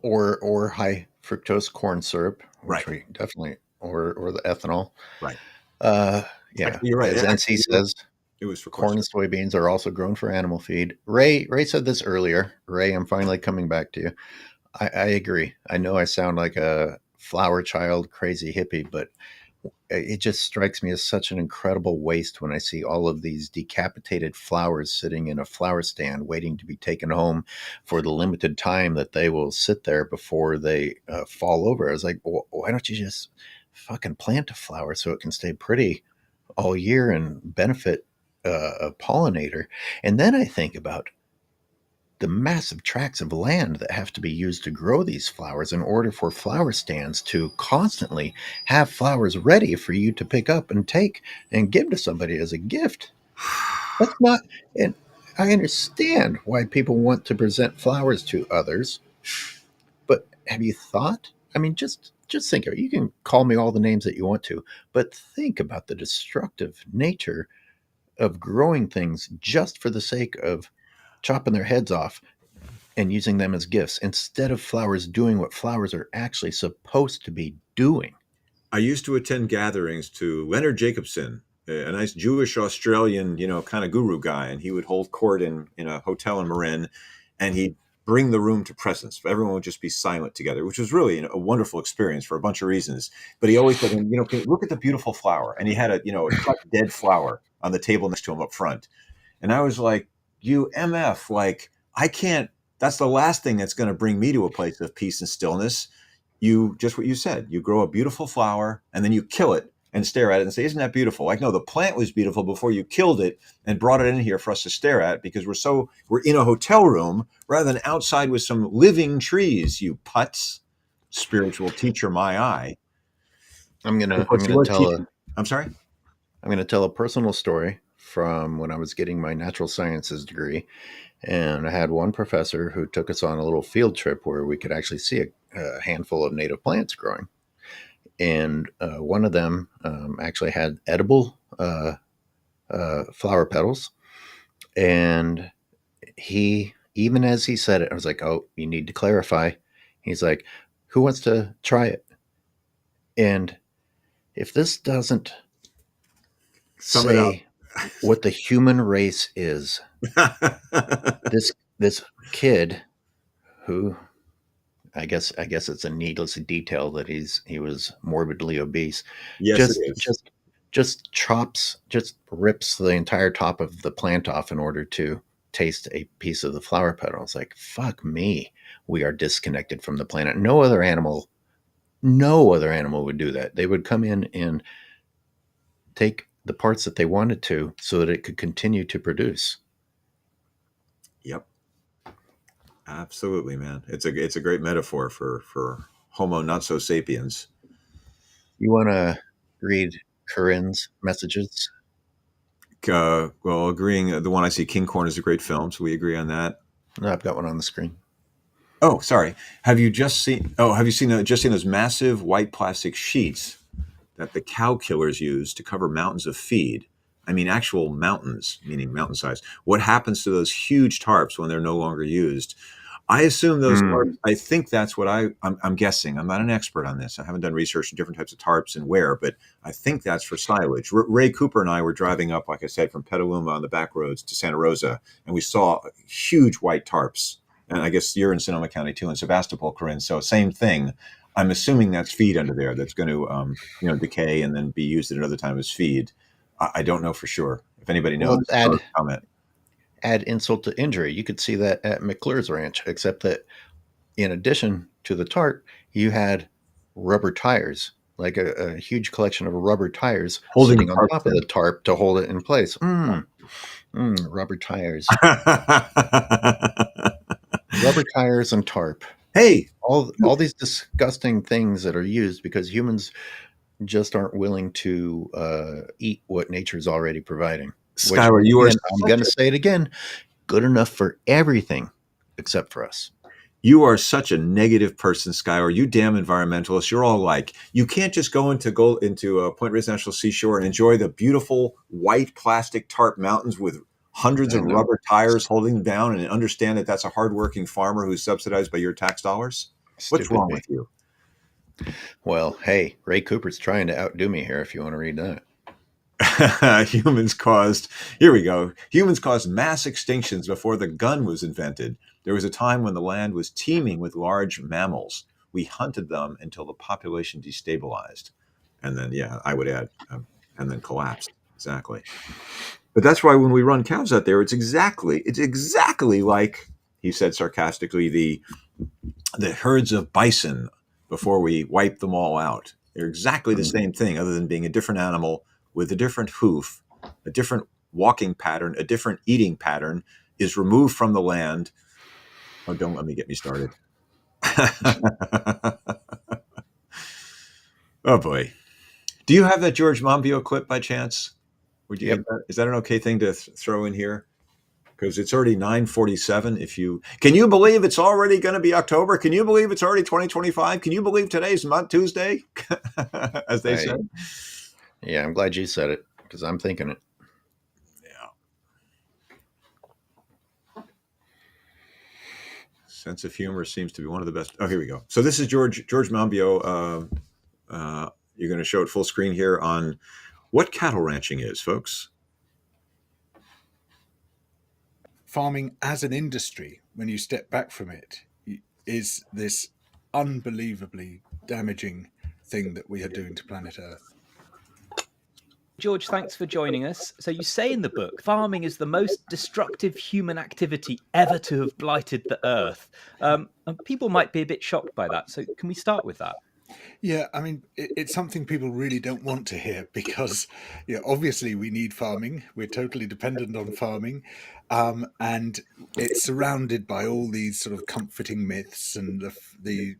Or high fructose corn syrup, which Right, we definitely, or the ethanol. right. Uh, yeah, Actually, you're right. as NC Actually, you're right. says, It was for corn corn and syrup. soybeans are also grown for animal feed. Ray said this earlier. Ray, I'm finally coming back to you. I agree. I know I sound like a flower child, crazy hippie, but it just strikes me as such an incredible waste when I see all of these decapitated flowers sitting in a flower stand waiting to be taken home for the limited time that they will sit there before they fall over. I was like, why don't you just fucking plant a flower so it can stay pretty all year and benefit a pollinator? And then I think about the massive tracts of land that have to be used to grow these flowers in order for flower stands to constantly have flowers ready for you to pick up and take and give to somebody as a gift. That's not, and I understand why people want to present flowers to others, but have you thought? I mean, just think of it. You can call me all the names that you want to, but think about the destructive nature of growing things just for the sake of chopping their heads off and using them as gifts instead of flowers doing what flowers are actually supposed to be doing. I used to attend gatherings to Leonard Jacobson, a nice Jewish Australian, kind of guru guy, and he would hold court in a hotel in Marin, and he'd bring the room to presence. Everyone would just be silent together, which was really a wonderful experience for a bunch of reasons. But he always said, look at the beautiful flower, and he had a cut dead flower on the table next to him up front, and I was like, you MF, like I can't. That's the last thing that's going to bring me to a place of peace and stillness. You just what you said, you grow a beautiful flower and then you kill it and stare at it and say, isn't that beautiful? Like, no, the plant was beautiful before you killed it and brought it in here for us to stare at, because we're in a hotel room rather than outside with some living trees, you putz. Spiritual teacher, my eye. Of I'm course, he gonna was tell a teaching. I'm sorry. I'm gonna tell a personal story from when I was getting my natural sciences degree, and I had one professor who took us on a little field trip where we could actually see a handful of native plants growing, and one of them actually had edible flower petals, and he even as he said it, I was like, "Oh, you need to clarify." He's like, "Who wants to try it?" And if this doesn't Sum it up. say what the human race is, this kid who I guess it's a needless detail that he was morbidly obese, Yes, it just is. just just rips the entire top of the plant off in order to taste a piece of the flower petal. It's like, fuck me. We are disconnected from the planet. No other animal would do that. They would come in and take the parts that they wanted to so that it could continue to produce. Yep. Absolutely, man. It's a great metaphor for Homo not so sapiens. You want to read Corinne's messages? Well, agreeing, the one I see, King Corn, is a great film, so we agree on that. No, I've got one on the screen. Oh, sorry. Have you just seen? Oh, have you seen those massive white plastic sheets that the cow killers use to cover mountains of feed? I mean, actual mountains, meaning mountain size. What happens to those huge tarps when they're no longer used? I assume those tarps. Mm. I think that's what I'm guessing. I'm not an expert on this. I haven't done research on different types of tarps and where, but I think that's for silage. Ray Cooper and I were driving up, like I said, from Petaluma on the back roads to Santa Rosa, and we saw huge white tarps. And I guess you're in Sonoma County too, in Sebastopol, Corinne. So same thing. I'm assuming that's feed under there that's going to, decay and then be used at another time as feed. I don't know for sure. If anybody knows, Well, add comment. add insult to injury. You could see that at McClure's ranch, except that in addition to the tarp, you had rubber tires, like a huge collection of rubber tires Holding the sitting on tarps top of the tarp to hold it in place. Rubber tires, rubber tires, and tarp. Hey, All these disgusting things that are used because humans just aren't willing to eat what nature's already providing. Which, Skylar, once you are again, I'm such going to a say it again: good enough for everything except for us. you are such a negative person, Skylar. You damn environmentalists. You're all like, you can't just go into Point Reyes National Seashore and enjoy the beautiful white plastic tarp mountains with hundreds I of know. rubber tires holding them down and understand that that's a hardworking farmer who's subsidized by your tax dollars. What's Stupid wrong me. with you? Well, hey, Ray Cooper's trying to outdo me here if you want to read that. humans caused Here we go. Humans caused mass extinctions before the gun was invented. There was a time when the land was teeming with large mammals. We hunted them until the population destabilized, and then, yeah, I would add, and then collapsed. Exactly. But that's why when we run cows out there, it's exactly like he said sarcastically, the herds of bison before we wipe them all out. They're exactly the Mm. same thing, other than being a different animal with a different hoof, a different walking pattern, a different eating pattern is removed from the land. Oh, don't let me get me started. Oh boy. Do you have that George Monbiot clip by chance? Yep. Is that an okay thing to throw in here? Because it's already 9:47. If you can, you believe it's already going to be October? Can you believe it's already 2025? Can you believe today's month Tuesday, as they say? I Yeah, I'm glad you said it because I'm thinking it. Yeah. Sense of humor seems to be one of the best. Oh, here we go. So this is George Monbiot. You're going to show it full screen here on what cattle ranching is, folks. Farming as an industry, when you step back from it, is this unbelievably damaging thing that we are doing to planet Earth. George, thanks for joining us. So you say in the book, farming is the most destructive human activity ever to have blighted the earth. And people might be a bit shocked by that. So can we start with that? Yeah, I mean, it's something people really don't want to hear because, obviously we need farming. We're totally dependent on farming. And it's surrounded by all these sort of comforting myths and the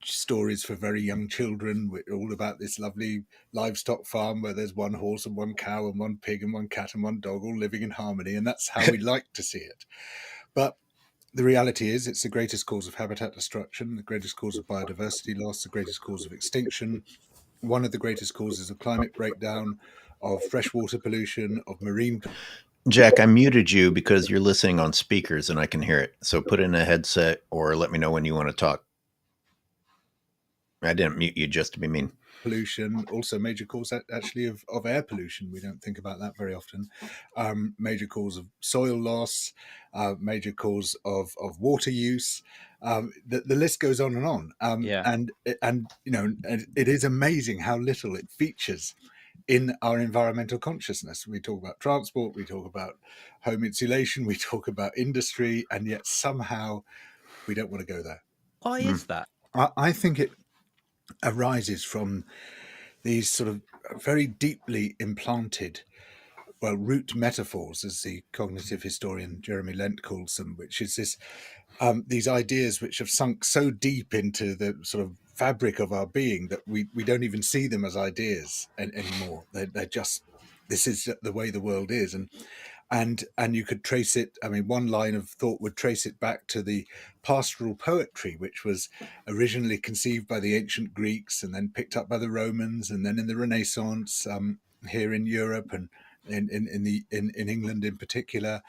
stories for very young children, all about this lovely livestock farm where there's one horse and one cow and one pig and one cat and one dog all living in harmony. And that's how we like to see it. But the reality is it's the greatest cause of habitat destruction, the greatest cause of biodiversity loss, the greatest cause of extinction, one of the greatest causes of climate breakdown, of freshwater pollution, of marine. Jack, I muted you because you're listening on speakers and I can hear it. So put in a headset or let me know when you want to talk. I didn't mute you just to be mean. Pollution, also major cause actually of air pollution. We don't think about that very often. Major cause of soil loss, major cause of water use. The list goes on and on. Yeah. And it is amazing how little it features in our environmental consciousness. We talk about transport, we talk about home insulation, we talk about industry, and yet somehow we don't want to go there. Why is that? I think it arises from these sort of very deeply implanted, root metaphors, as the cognitive historian Jeremy Lent calls them, which is this these ideas which have sunk so deep into the sort of fabric of our being that we don't even see them as ideas anymore. They're just, this is the way the world is. And you could trace it. I mean, one line of thought would trace it back to the pastoral poetry, which was originally conceived by the ancient Greeks and then picked up by the Romans, and then in the Renaissance here in Europe and in England in particular,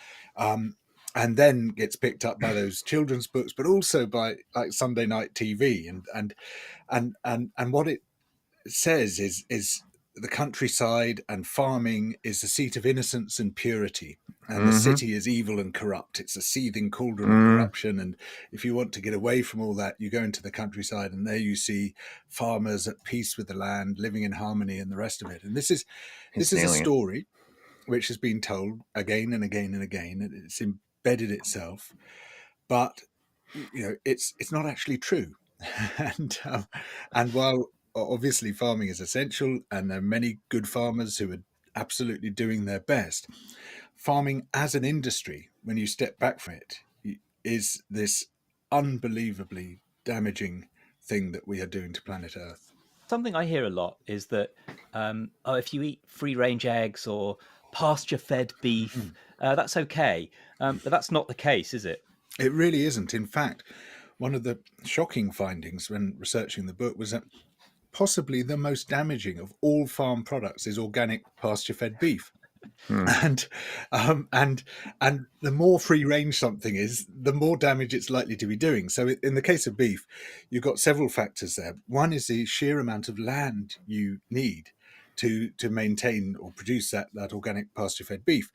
and then gets picked up by those children's books, but also by like Sunday night TV, and what it says is the countryside and farming is the seat of innocence and purity, and the city is evil and corrupt. It's a seething cauldron of corruption, and if you want to get away from all that, you go into the countryside, and there you see farmers at peace with the land, living in harmony, and the rest of it. And this is a story which has been told again and again and again, and it's embedded itself, but it's not actually true. And while obviously farming is essential, and there are many good farmers who are absolutely doing their best, farming as an industry, when you step back from it, is this unbelievably damaging thing that we are doing to planet Earth. Something I hear a lot is that if you eat free-range eggs or pasture-fed beef, that's okay. But that's not the case, is it? It really isn't. In fact, one of the shocking findings when researching the book was that possibly the most damaging of all farm products is organic pasture-fed beef. And the more free range something is, the more damage it's likely to be doing. So in the case of beef, you've got several factors there. One is the sheer amount of land you need to maintain or produce that organic pasture-fed beef.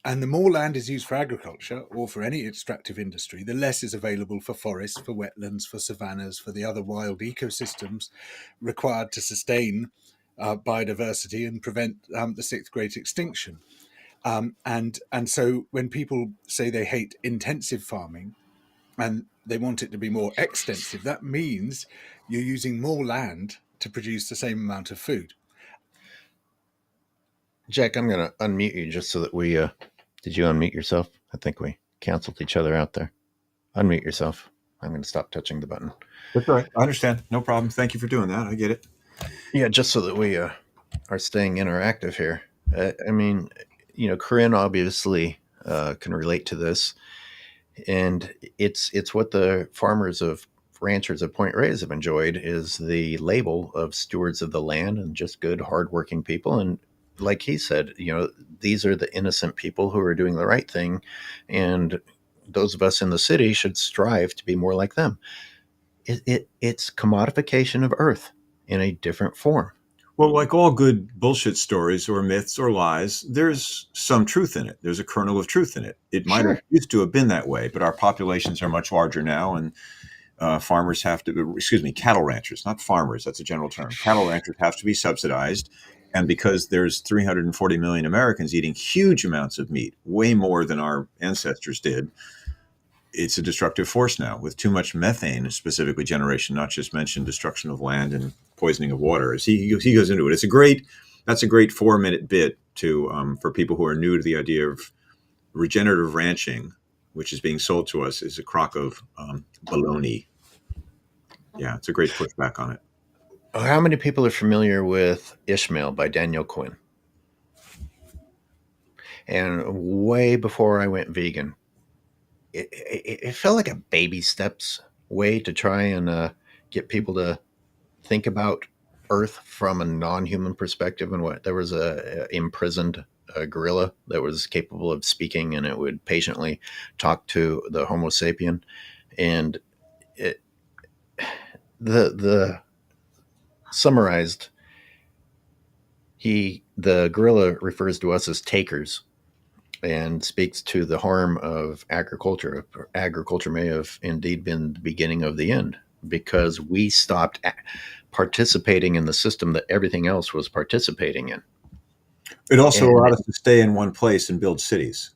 And the more land is used for agriculture or for any extractive industry, the less is available for forests, for wetlands, for savannas, for the other wild ecosystems required to sustain biodiversity and prevent the sixth great extinction. And so when people say they hate intensive farming and they want it to be more extensive, that means you're using more land to produce the same amount of food. Jack, I'm going to unmute you just so that we, did you unmute yourself? I think we canceled each other out there. Unmute yourself. I'm going to stop touching the button. That's all right. I understand. No problem. Thank you for doing that. I get it. Yeah, just so that we are staying interactive here. I mean, Corinne obviously can relate to this. And it's what the farmers of ranchers of Point Reyes have enjoyed is the label of stewards of the land and just good, hardworking people. And like he said, these are the innocent people who are doing the right thing. And, those of us in the city should strive to be more like them. It's commodification of Earth in a different form. Well, like all good bullshit stories or myths or lies, there's some truth in it. There's a kernel of truth in it. It might have Sure. used to have been that way, but our populations are much larger now, and farmers have to, excuse me, cattle ranchers, not farmers, that's a general term. Cattle ranchers have to be subsidized. And because there's 340 million Americans eating huge amounts of meat, way more than our ancestors did, it's a destructive force now with too much methane, specifically generation, not just mentioned destruction of land and poisoning of water. As he goes into it, that's a great 4-minute bit to for people who are new to the idea of regenerative ranching, which is being sold to us as a crock of baloney. Yeah, it's a great pushback on it. How many people are familiar with Ishmael by Daniel Quinn? And way before I went vegan, it felt like a baby steps way to try and get people to think about Earth from a non-human perspective. And what there was a imprisoned gorilla that was capable of speaking, and it would patiently talk to the Homo sapien. And it, the summarized, the gorilla refers to us as takers and speaks to the harm of agriculture. Agriculture may have indeed been the beginning of the end because we stopped participating in the system that everything else was participating in. It also And allowed us to stay in one place and build cities.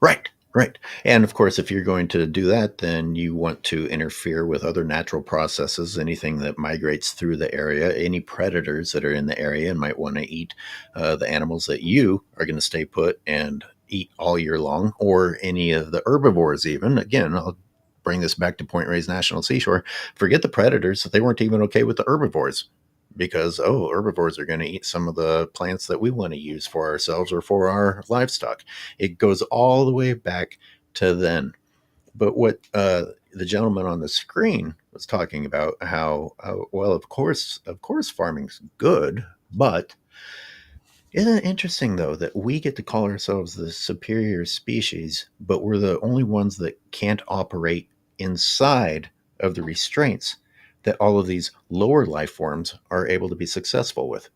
right, right. And of course, if you're going to do that, then you want to interfere with other natural processes, anything that migrates through the area, any predators that are in the area and might want to eat the animals that you are going to stay put and eat all year long, or any of the herbivores, even. Again, I'll bring this back to Point Reyes National Seashore. Forget the predators, they weren't even okay with the herbivores because, oh, herbivores are going to eat some of the plants that we want to use for ourselves or for our livestock. It goes all the way back to then. But what the gentleman on the screen was talking about, how, well, of course, farming's good, but isn't it interesting though that we get to call ourselves the superior species, but we're the only ones that can't operate inside of the restraints that all of these lower life forms are able to be successful with?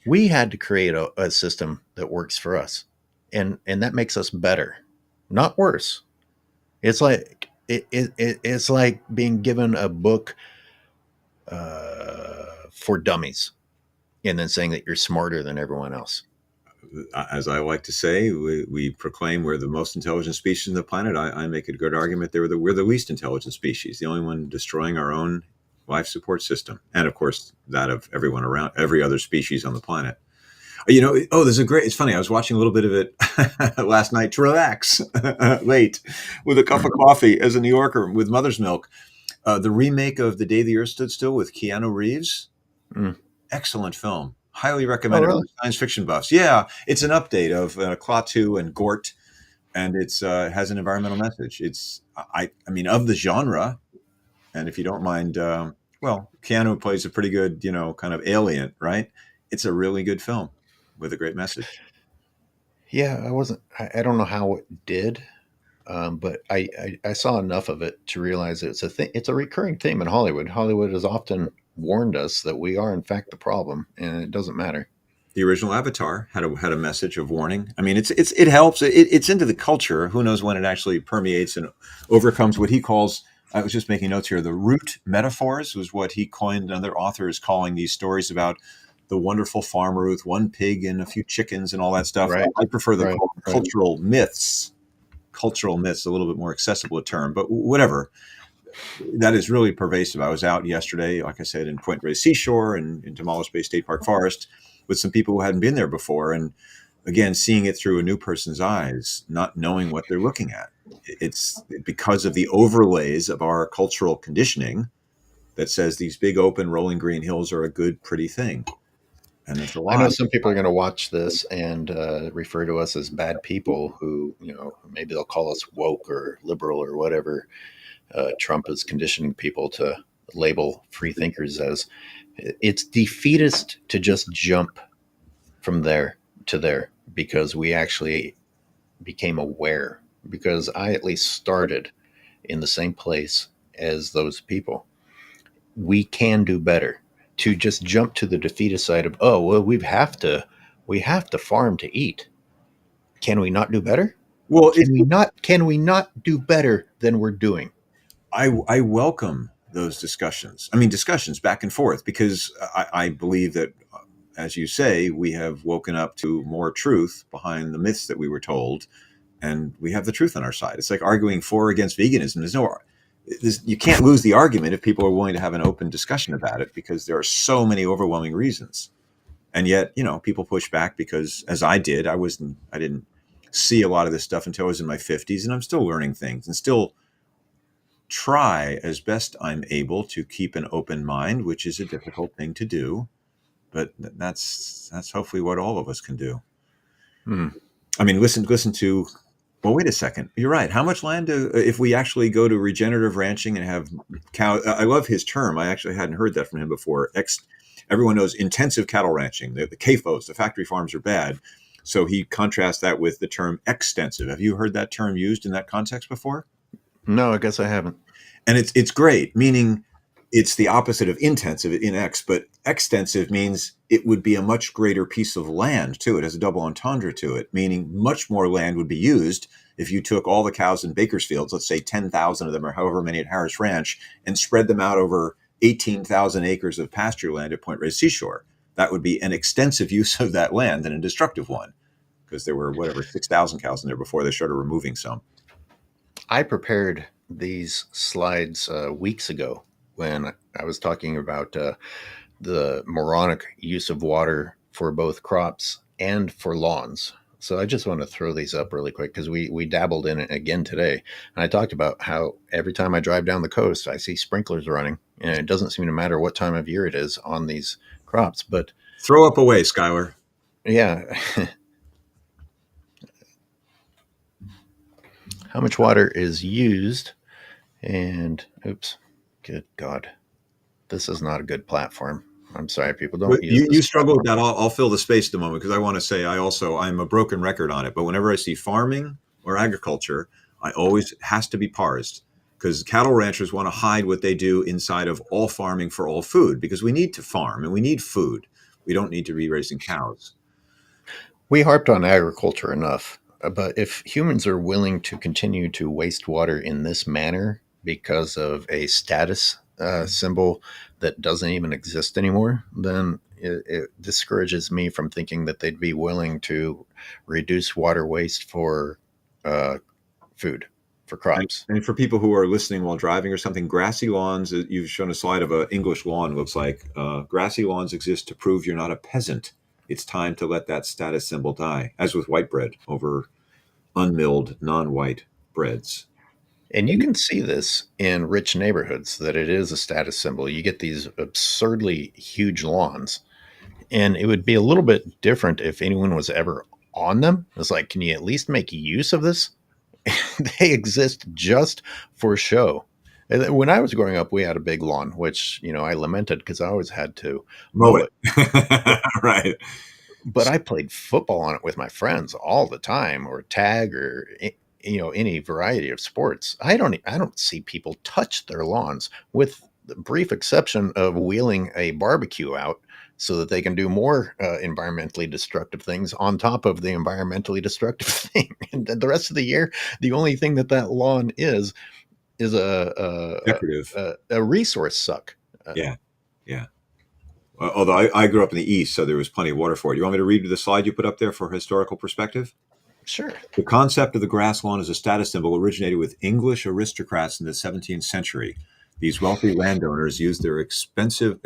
We had to create a system that works for us, and that makes us better, not worse. It's like being given a book for dummies and then saying that you're smarter than everyone else. As I like to say, we proclaim we're the most intelligent species on the planet. I make a good argument that we're the least intelligent species, the only one destroying our own life support system, and of course that of everyone around, every other species on the planet. You know, oh, there's a great. It's funny. I was watching a little bit of it last night to relax, late, with a cup of coffee as a New Yorker with mother's milk. The remake of The Day the Earth Stood Still with Keanu Reeves. Mm. Excellent film. Highly Oh, recommended for really? science fiction buffs. Yeah, it's an update of Klaatu and Gort, and it's has an environmental message. It's I mean, of the genre, and if you don't mind, well, Keanu plays a pretty good, you know, kind of alien, right? It's a really good film with a great message. Yeah, I wasn't. I don't know how it did, but I saw enough of it to realize it's a thing. It's a recurring theme in Hollywood. Hollywood has often warned us that we are, in fact, the problem, and it doesn't matter. The original Avatar had a message of warning. I mean, it helps. It's into the culture. Who knows when it actually permeates and overcomes what he calls. I was just making notes here. The root metaphors was what he coined. Another author is calling these stories about the wonderful farmer with one pig and a few chickens and all that stuff. Right, I prefer the right, right. cultural myths. Cultural myths, a little bit more accessible a term, but whatever. That is really pervasive. I was out yesterday, like I said, in Point Reyes Seashore and in Tomales Bay State Park Forest with some people who hadn't been there before. And again, seeing it through a new person's eyes, not knowing what they're looking at. It's because of the overlays of our cultural conditioning that says these big open rolling green hills are a good, pretty thing. And there's a I know lot. some people are going to watch this and refer to us as bad people who, maybe they'll call us woke or liberal or whatever Trump is conditioning people to label free thinkers as. It's defeatist to just jump from there to there because we actually became aware because I at least started in the same place as those people. We can do better. To just jump to the defeatist side of, oh well, we have to farm to eat. Can we not do better? Well, Can we not do better than we're doing? I welcome those discussions. I mean, discussions back and forth, because I believe that, as you say, we have woken up to more truth behind the myths that we were told, and we have the truth on our side. It's like arguing for or against veganism. You can't lose the argument if people are willing to have an open discussion about it, because there are so many overwhelming reasons. And yet, people push back because, as I did, I didn't see a lot of this stuff until I was in my 50s, and I'm still learning things and still try as best I'm able to keep an open mind, which is a difficult thing to do, but that's hopefully what all of us can do. Hmm. I mean, listen to. Well, wait a second. You're right. How much land if we actually go to regenerative ranching and have cow? I love his term. I actually hadn't heard that from him before. Everyone knows intensive cattle ranching. The CAFOs, the factory farms, are bad. So he contrasts that with the term extensive. Have you heard that term used in that context before? No, I guess I haven't. And it's great, meaning it's the opposite of intensive in X, but extensive means it would be a much greater piece of land too. It has a double entendre to it, meaning much more land would be used if you took all the cows in Bakersfield, let's say 10,000 of them or however many at Harris Ranch, and spread them out over 18,000 acres of pasture land at Point Reyes Seashore. That would be an extensive use of that land and a destructive one, because there were, 6,000 cows in there before they started removing some. I prepared these slides weeks ago when I was talking about the moronic use of water for both crops and for lawns. So I just want to throw these up really quick because we dabbled in it again today. And I talked about how every time I drive down the coast, I see sprinklers running. And it doesn't seem to matter what time of year it is on these crops. But Throw up away, Skylar. yeah, how much water is used? And oops, good God. This is not a good platform. I'm sorry, people don't use You this struggle with platform. that. I'll fill the space at the moment, because I want to say I'm a broken record on it. But whenever I see farming or agriculture, I always has to be parsed, because cattle ranchers want to hide what they do inside of all farming for all food, because we need to farm and we need food. We don't need to be raising cows. We harped on agriculture enough, but if humans are willing to continue to waste water in this manner because of a status symbol that doesn't even exist anymore, then it discourages me from thinking that they'd be willing to reduce water waste for uh, food, for crops. And for people who are listening while driving or something, grassy lawns, you've shown a slide of an English lawn, looks like. Grassy lawns exist to prove you're not a peasant. It's time to let that status symbol die, as with white bread over unmilled, non-white breads. And you can see this in rich neighborhoods that it is a status symbol. You get these absurdly huge lawns, and it would be a little bit different if anyone was ever on them. It's like, can you at least make use of this? They exist just for show. And when I was growing up, we had a big lawn, which I lamented because I always had to Mow mow it. it. Right. But I played football on it with my friends all the time, or tag, or any variety of sports. I don't see people touch their lawns, with the brief exception of wheeling a barbecue out so that they can do more environmentally destructive things on top of the environmentally destructive thing. And the rest of the year, the only thing that lawn is Decorative. a resource suck. Yeah. Yeah. Although I grew up in the East, so there was plenty of water for it. You want me to read the slide you put up there for historical perspective? Sure. The concept of the grass lawn as a status symbol originated with English aristocrats in the 17th century. These wealthy landowners used their expansive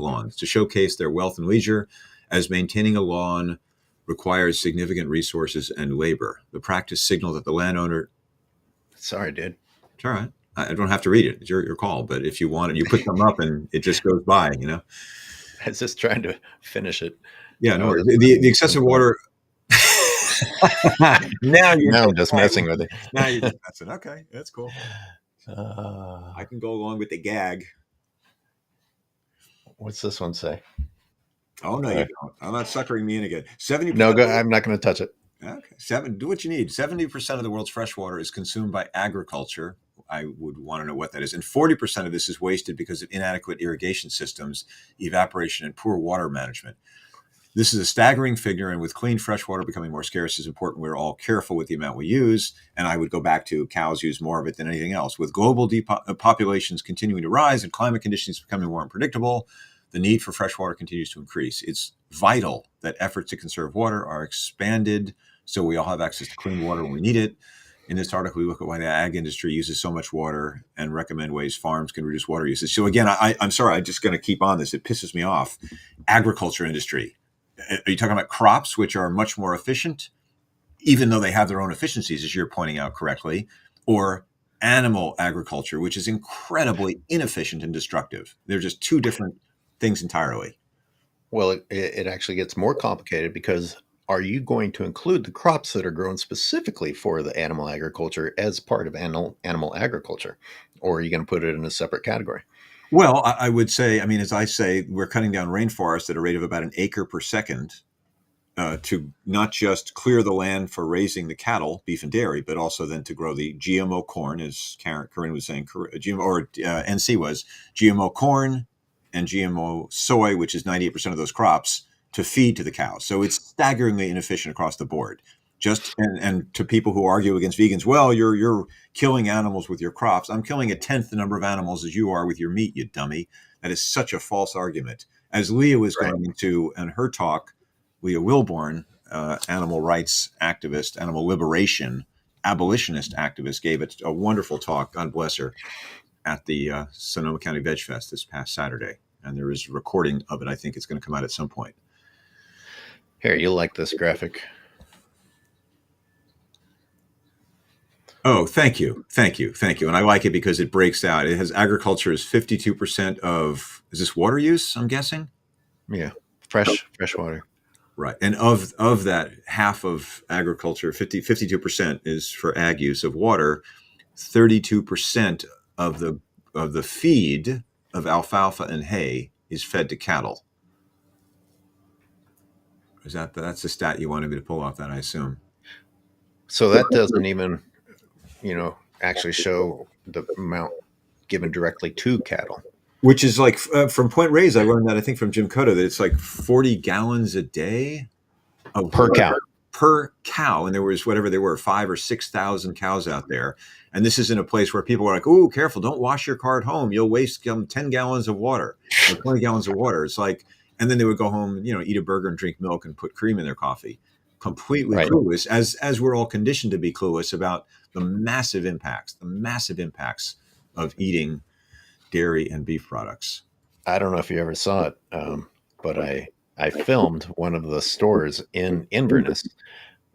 lawns to showcase their wealth and leisure, as maintaining a lawn requires significant resources and labor. The practice signaled that the landowner. Sorry, dude. It's all right. I don't have to read it. It's your call. But if you want it, you put them up and it just goes by, I was just trying to finish it. Yeah, no Oh, worries. The excessive water. Now I'm just messing with it. Now you're just messing. Okay, that's cool. Uh, I can go along with the gag. What's this one say? Oh no, you don't. I'm not suckering me in again. 70%. No, I'm not going to touch it. Okay, do what you need. 70% of the world's fresh water is consumed by agriculture. I would want to know what that is. And 40% of this is wasted because of inadequate irrigation systems, evaporation, and poor water management. This is a staggering figure, and with clean fresh water becoming more scarce, it's important we're all careful with the amount we use. And I would go back to cows use more of it than anything else. With global populations continuing to rise and climate conditions becoming more unpredictable, the need for fresh water continues to increase. It's vital that efforts to conserve water are expanded so we all have access to clean water when we need it. In this article, we look at why the ag industry uses so much water and recommend ways farms can reduce water usage. So again, I'm sorry, I'm just going to keep on this. It pisses me off. Agriculture industry. Are you talking about crops, which are much more efficient, even though they have their own efficiencies, as you're pointing out correctly, or animal agriculture, which is incredibly inefficient and destructive? They're just two different things entirely. Well, it actually gets more complicated because are you going to include the crops that are grown specifically for the animal agriculture as part of animal agriculture, or are you going to put it in a separate category? Well, I would say, I mean, as I say, we're cutting down rainforests at a rate of about an acre per second to not just clear the land for raising the cattle, beef and dairy, but also then to grow the GMO corn, as Corinne was saying, GMO, or NC was, GMO corn and GMO soy, which is 98% of those crops, to feed to the cows. So it's staggeringly inefficient across the board. And to people who argue against vegans, well, you're killing animals with your crops. I'm killing a tenth the number of animals as you are with your meat, you dummy. That is such a false argument. As Leah was going into in her talk, Leah Wilborn, animal rights activist, animal liberation, abolitionist activist, gave a wonderful talk, God bless her, at the Sonoma County Veg Fest this past Saturday. And there is a recording of it. I think it's going to come out at some point. Here, you'll like this graphic. Oh, thank you. And I like it because it breaks out. It has agriculture is 52% of, is this water use, I'm guessing? Yeah, fresh water. Right. And of that, half of agriculture, 52% is for ag use of water. 32% of the feed of alfalfa and hay is fed to cattle. That's the stat you wanted me to pull off that, I assume. So that doesn't even, actually show the amount given directly to cattle. Which is like, from Point Reyes, I learned that, I think, from Jim Cotto, that it's like 40 gallons a day of Per cow. Per cow. And there was, whatever they were, 5,000 or 6,000 cows out there. And this is in a place where people are like, oh, careful, don't wash your car at home. You'll waste 10 gallons of water or 20 gallons of water. It's like, and then they would go home, eat a burger and drink milk and put cream in their coffee. Completely clueless, as we're all conditioned to be clueless about the massive impacts of eating dairy and beef products. I don't know if you ever saw it, but I filmed one of the stores in Inverness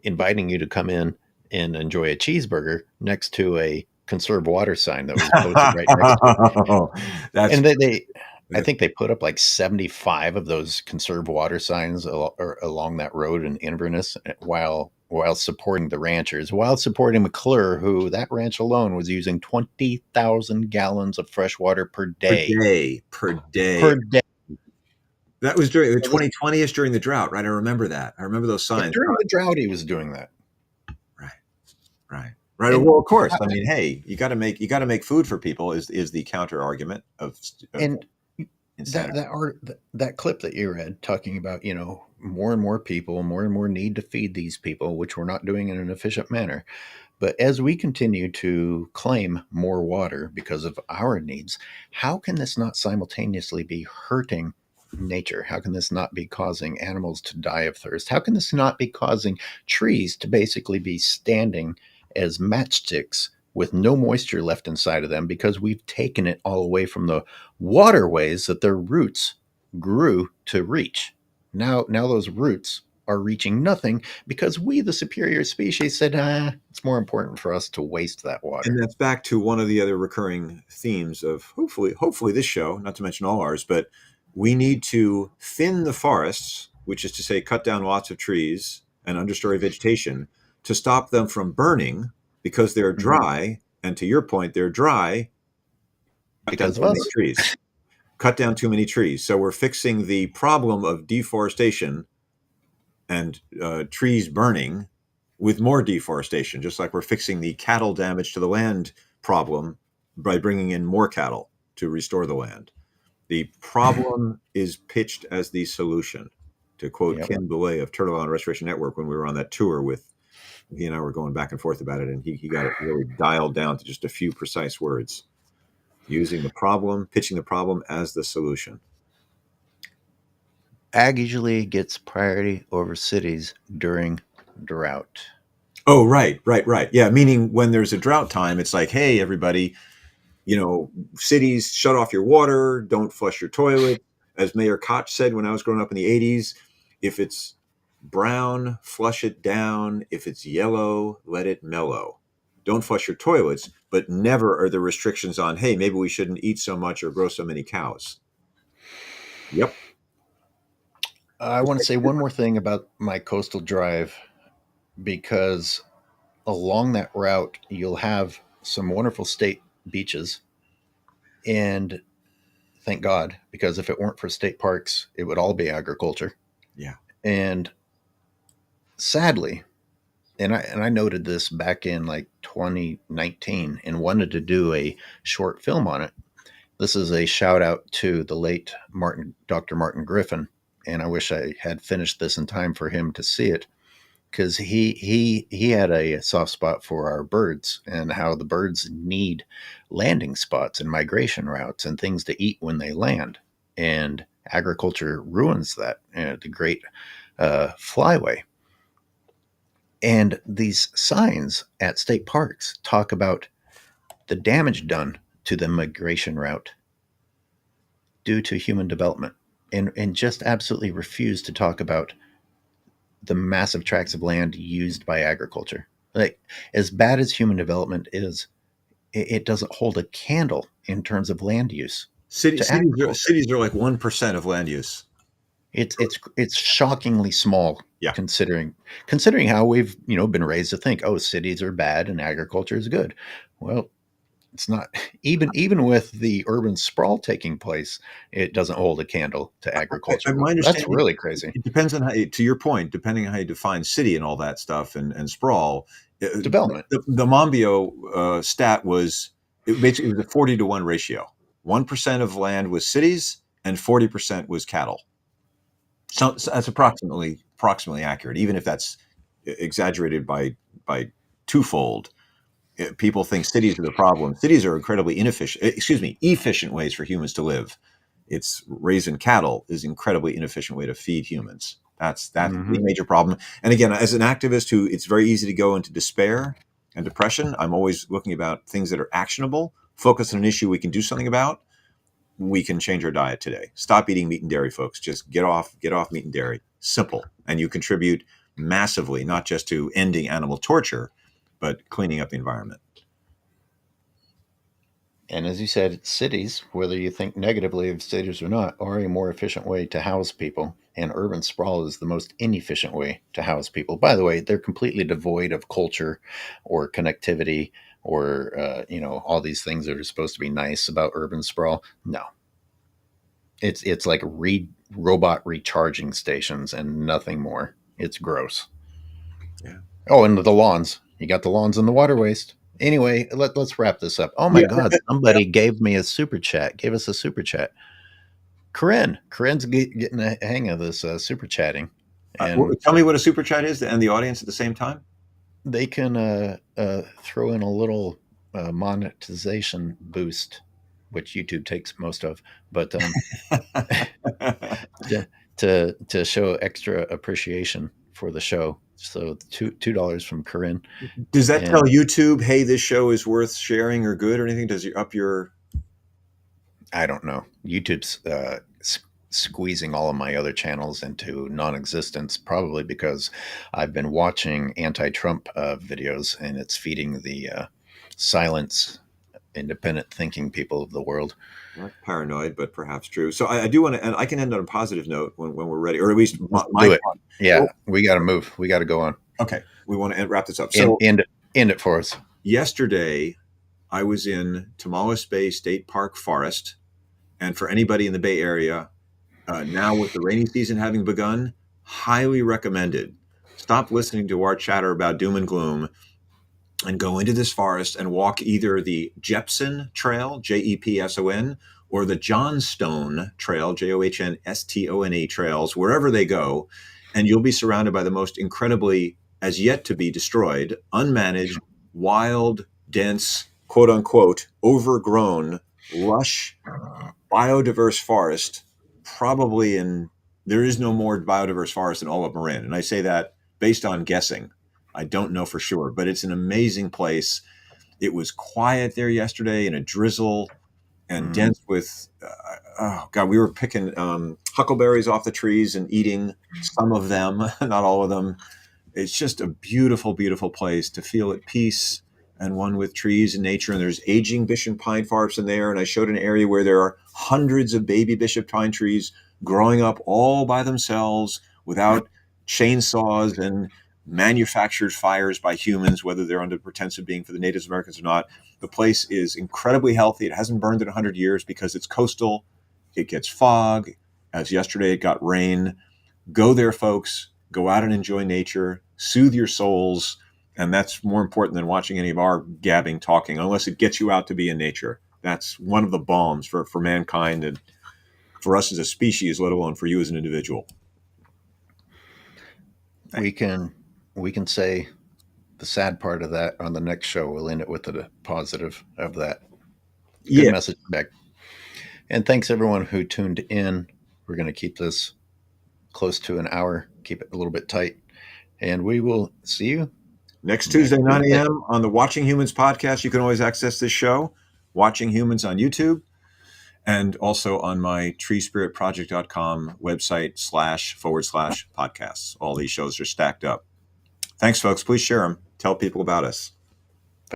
inviting you to come in and enjoy a cheeseburger next to a conserve water sign that was posted right next to it. And I think they put up like 75 of those conserve water signs along that road in Inverness while supporting the ranchers, while supporting McClure, who that ranch alone was using 20,000 gallons of fresh water per day. Per day. That was during the 2020-ish, during the drought, right? I remember that. I remember those signs. During the drought, he was doing that. Right. Well, of course. I mean, hey, you got to make food for people is the counter argument of that clip that you read talking about, more and more people, more and more need to feed these people, which we're not doing in an efficient manner. But as we continue to claim more water because of our needs, how can this not simultaneously be hurting nature? How can this not be causing animals to die of thirst? How can this not be causing trees to basically be standing as matchsticks with no moisture left inside of them because we've taken it all away from the waterways that their roots grew to reach? Now those roots are reaching nothing because we, the superior species, said, it's more important for us to waste that water. And that's back to one of the other recurring themes of hopefully this show, not to mention all ours, but we need to thin the forests, which is to say cut down lots of trees and understory vegetation to stop them from burning because they're dry. Mm-hmm. And to your point, they're dry because of us. Trees. Cut down too many trees. So we're fixing the problem of deforestation and trees burning with more deforestation, just like we're fixing the cattle damage to the land problem by bringing in more cattle to restore the land. The problem is pitched as the solution. To quote Yep. Ken Boulay of Turtle Island Restoration Network when we were on that tour with, he and I were going back and forth about it, and he got it really dialed down to just a few precise words, using the problem, pitching the problem as the solution. Ag usually gets priority over cities during drought. Oh, right. Yeah, meaning when there's a drought time, it's like, hey, everybody, cities, shut off your water, don't flush your toilet. As Mayor Koch said when I was growing up in the 80s, if it's brown, flush it down. If it's yellow, let it mellow. Don't flush your toilets, but never are there restrictions on, hey, maybe we shouldn't eat so much or grow so many cows. Yep. I want to say one more thing about my coastal drive, because along that route, you'll have some wonderful state beaches. And thank God, because if it weren't for state parks, it would all be agriculture. Yeah. And sadly, and I noted this back in like 2019 and wanted to do a short film on it. This is a shout out to the late Dr. Martin Griffin, and I wish I had finished this in time for him to see it, because he had a soft spot for our birds and how the birds need landing spots and migration routes and things to eat when they land, and agriculture ruins that. The great flyway. And these signs at state parks talk about the damage done to the migration route due to human development, and just absolutely refuse to talk about the massive tracts of land used by agriculture. Like, as bad as human development is, it doesn't hold a candle in terms of land use to agriculture. Cities are like 1% of land use. It's shockingly small, Yeah. considering how we've been raised to think, oh, cities are bad and agriculture is good. Well, it's not. Even with the urban sprawl taking place, it doesn't hold a candle to agriculture. My That's understanding, really crazy. it depends on how, to your point, depending on how you define city and all that stuff and sprawl. Development. The Monbiot stat was, it was a 40-to-1 ratio. 1% of land was cities and 40% was cattle. So that's approximately accurate, even if that's exaggerated by twofold. People think cities are the problem. Cities are incredibly efficient ways for humans to live. It's raising cattle is incredibly inefficient way to feed humans. That's the major problem. And again, as an activist who, it's very easy to go into despair and depression. I'm always looking about things that are actionable, focus on an issue we can do something about. We can change our diet today. Stop eating meat and dairy, folks. Just get off meat and dairy. Simple. And you contribute massively, not just to ending animal torture, but cleaning up the environment. And as you said, cities, whether you think negatively of cities or not, are a more efficient way to house people. And urban sprawl is the most inefficient way to house people. By the way, they're completely devoid of culture or connectivity or, all these things that are supposed to be nice about urban sprawl. No. It's like robot recharging stations and nothing more. It's gross. Yeah. Oh, and the lawns. You got the lawns and the water waste. Anyway, let's wrap this up. Oh my God, somebody gave me a super chat. Gave us a super chat. Corinne's getting a hang of this super chatting. And tell me what a super chat is, and the audience at the same time. They can throw in a little monetization boost, which YouTube takes most of, but to show extra appreciation for the show. So $2 from Corinne. Does that tell YouTube, hey, this show is worth sharing or good or anything? Does it up your? I don't know. YouTube's squeezing all of my other channels into non-existence, probably because I've been watching anti-Trump videos, and it's feeding the silence, independent thinking people of the world. Not paranoid, but perhaps true. So I do want to, and I can end on a positive note when we're ready, or at least do it. Yeah, we got to move. We got to go on. Okay, we want to wrap this up. So end it for us. Yesterday, I was in Tamales Bay State Park Forest, and for anybody in the Bay Area, now with the rainy season having begun, highly recommended. Stop listening to our chatter about doom and gloom and go into this forest and walk either the Jepson Trail, Jepson, or the Johnstone Trail, Johnstone trails, wherever they go. And you'll be surrounded by the most incredibly, as yet to be destroyed, unmanaged, wild, dense, quote unquote, overgrown, lush, biodiverse forest. There is no more biodiverse forest in all of Marin. And I say that based on guessing. I don't know for sure, but it's an amazing place. It was quiet there yesterday in a drizzle and dense with, oh God, we were picking huckleberries off the trees and eating some of them, not all of them. It's just a beautiful, beautiful place to feel at peace and one with trees and nature. And there's aging bishop pine forests in there. And I showed an area where there are hundreds of baby bishop pine trees growing up all by themselves without chainsaws and manufactured fires by humans, whether they're under the pretense of being for the Native Americans or not. The place is incredibly healthy. It hasn't burned in 100 years because it's coastal. It gets fog. As yesterday, it got rain. Go there, folks. Go out and enjoy nature. Soothe your souls. And that's more important than watching any of our gabbing talking, unless it gets you out to be in nature. That's one of the balms for mankind and for us as a species, let alone for you as an individual. We can say the sad part of that on the next show. We'll end it with the positive of that. Good message back. And thanks everyone who tuned in. We're going to keep this close to an hour, keep it a little bit tight. And we will see you next Tuesday, 9 a.m. on the Watching Humans podcast. You can always access this show, Watching Humans on YouTube, and also on my treespiritproject.com website // podcasts. All these shows are stacked up. Thanks, folks. Please share them. Tell people about us.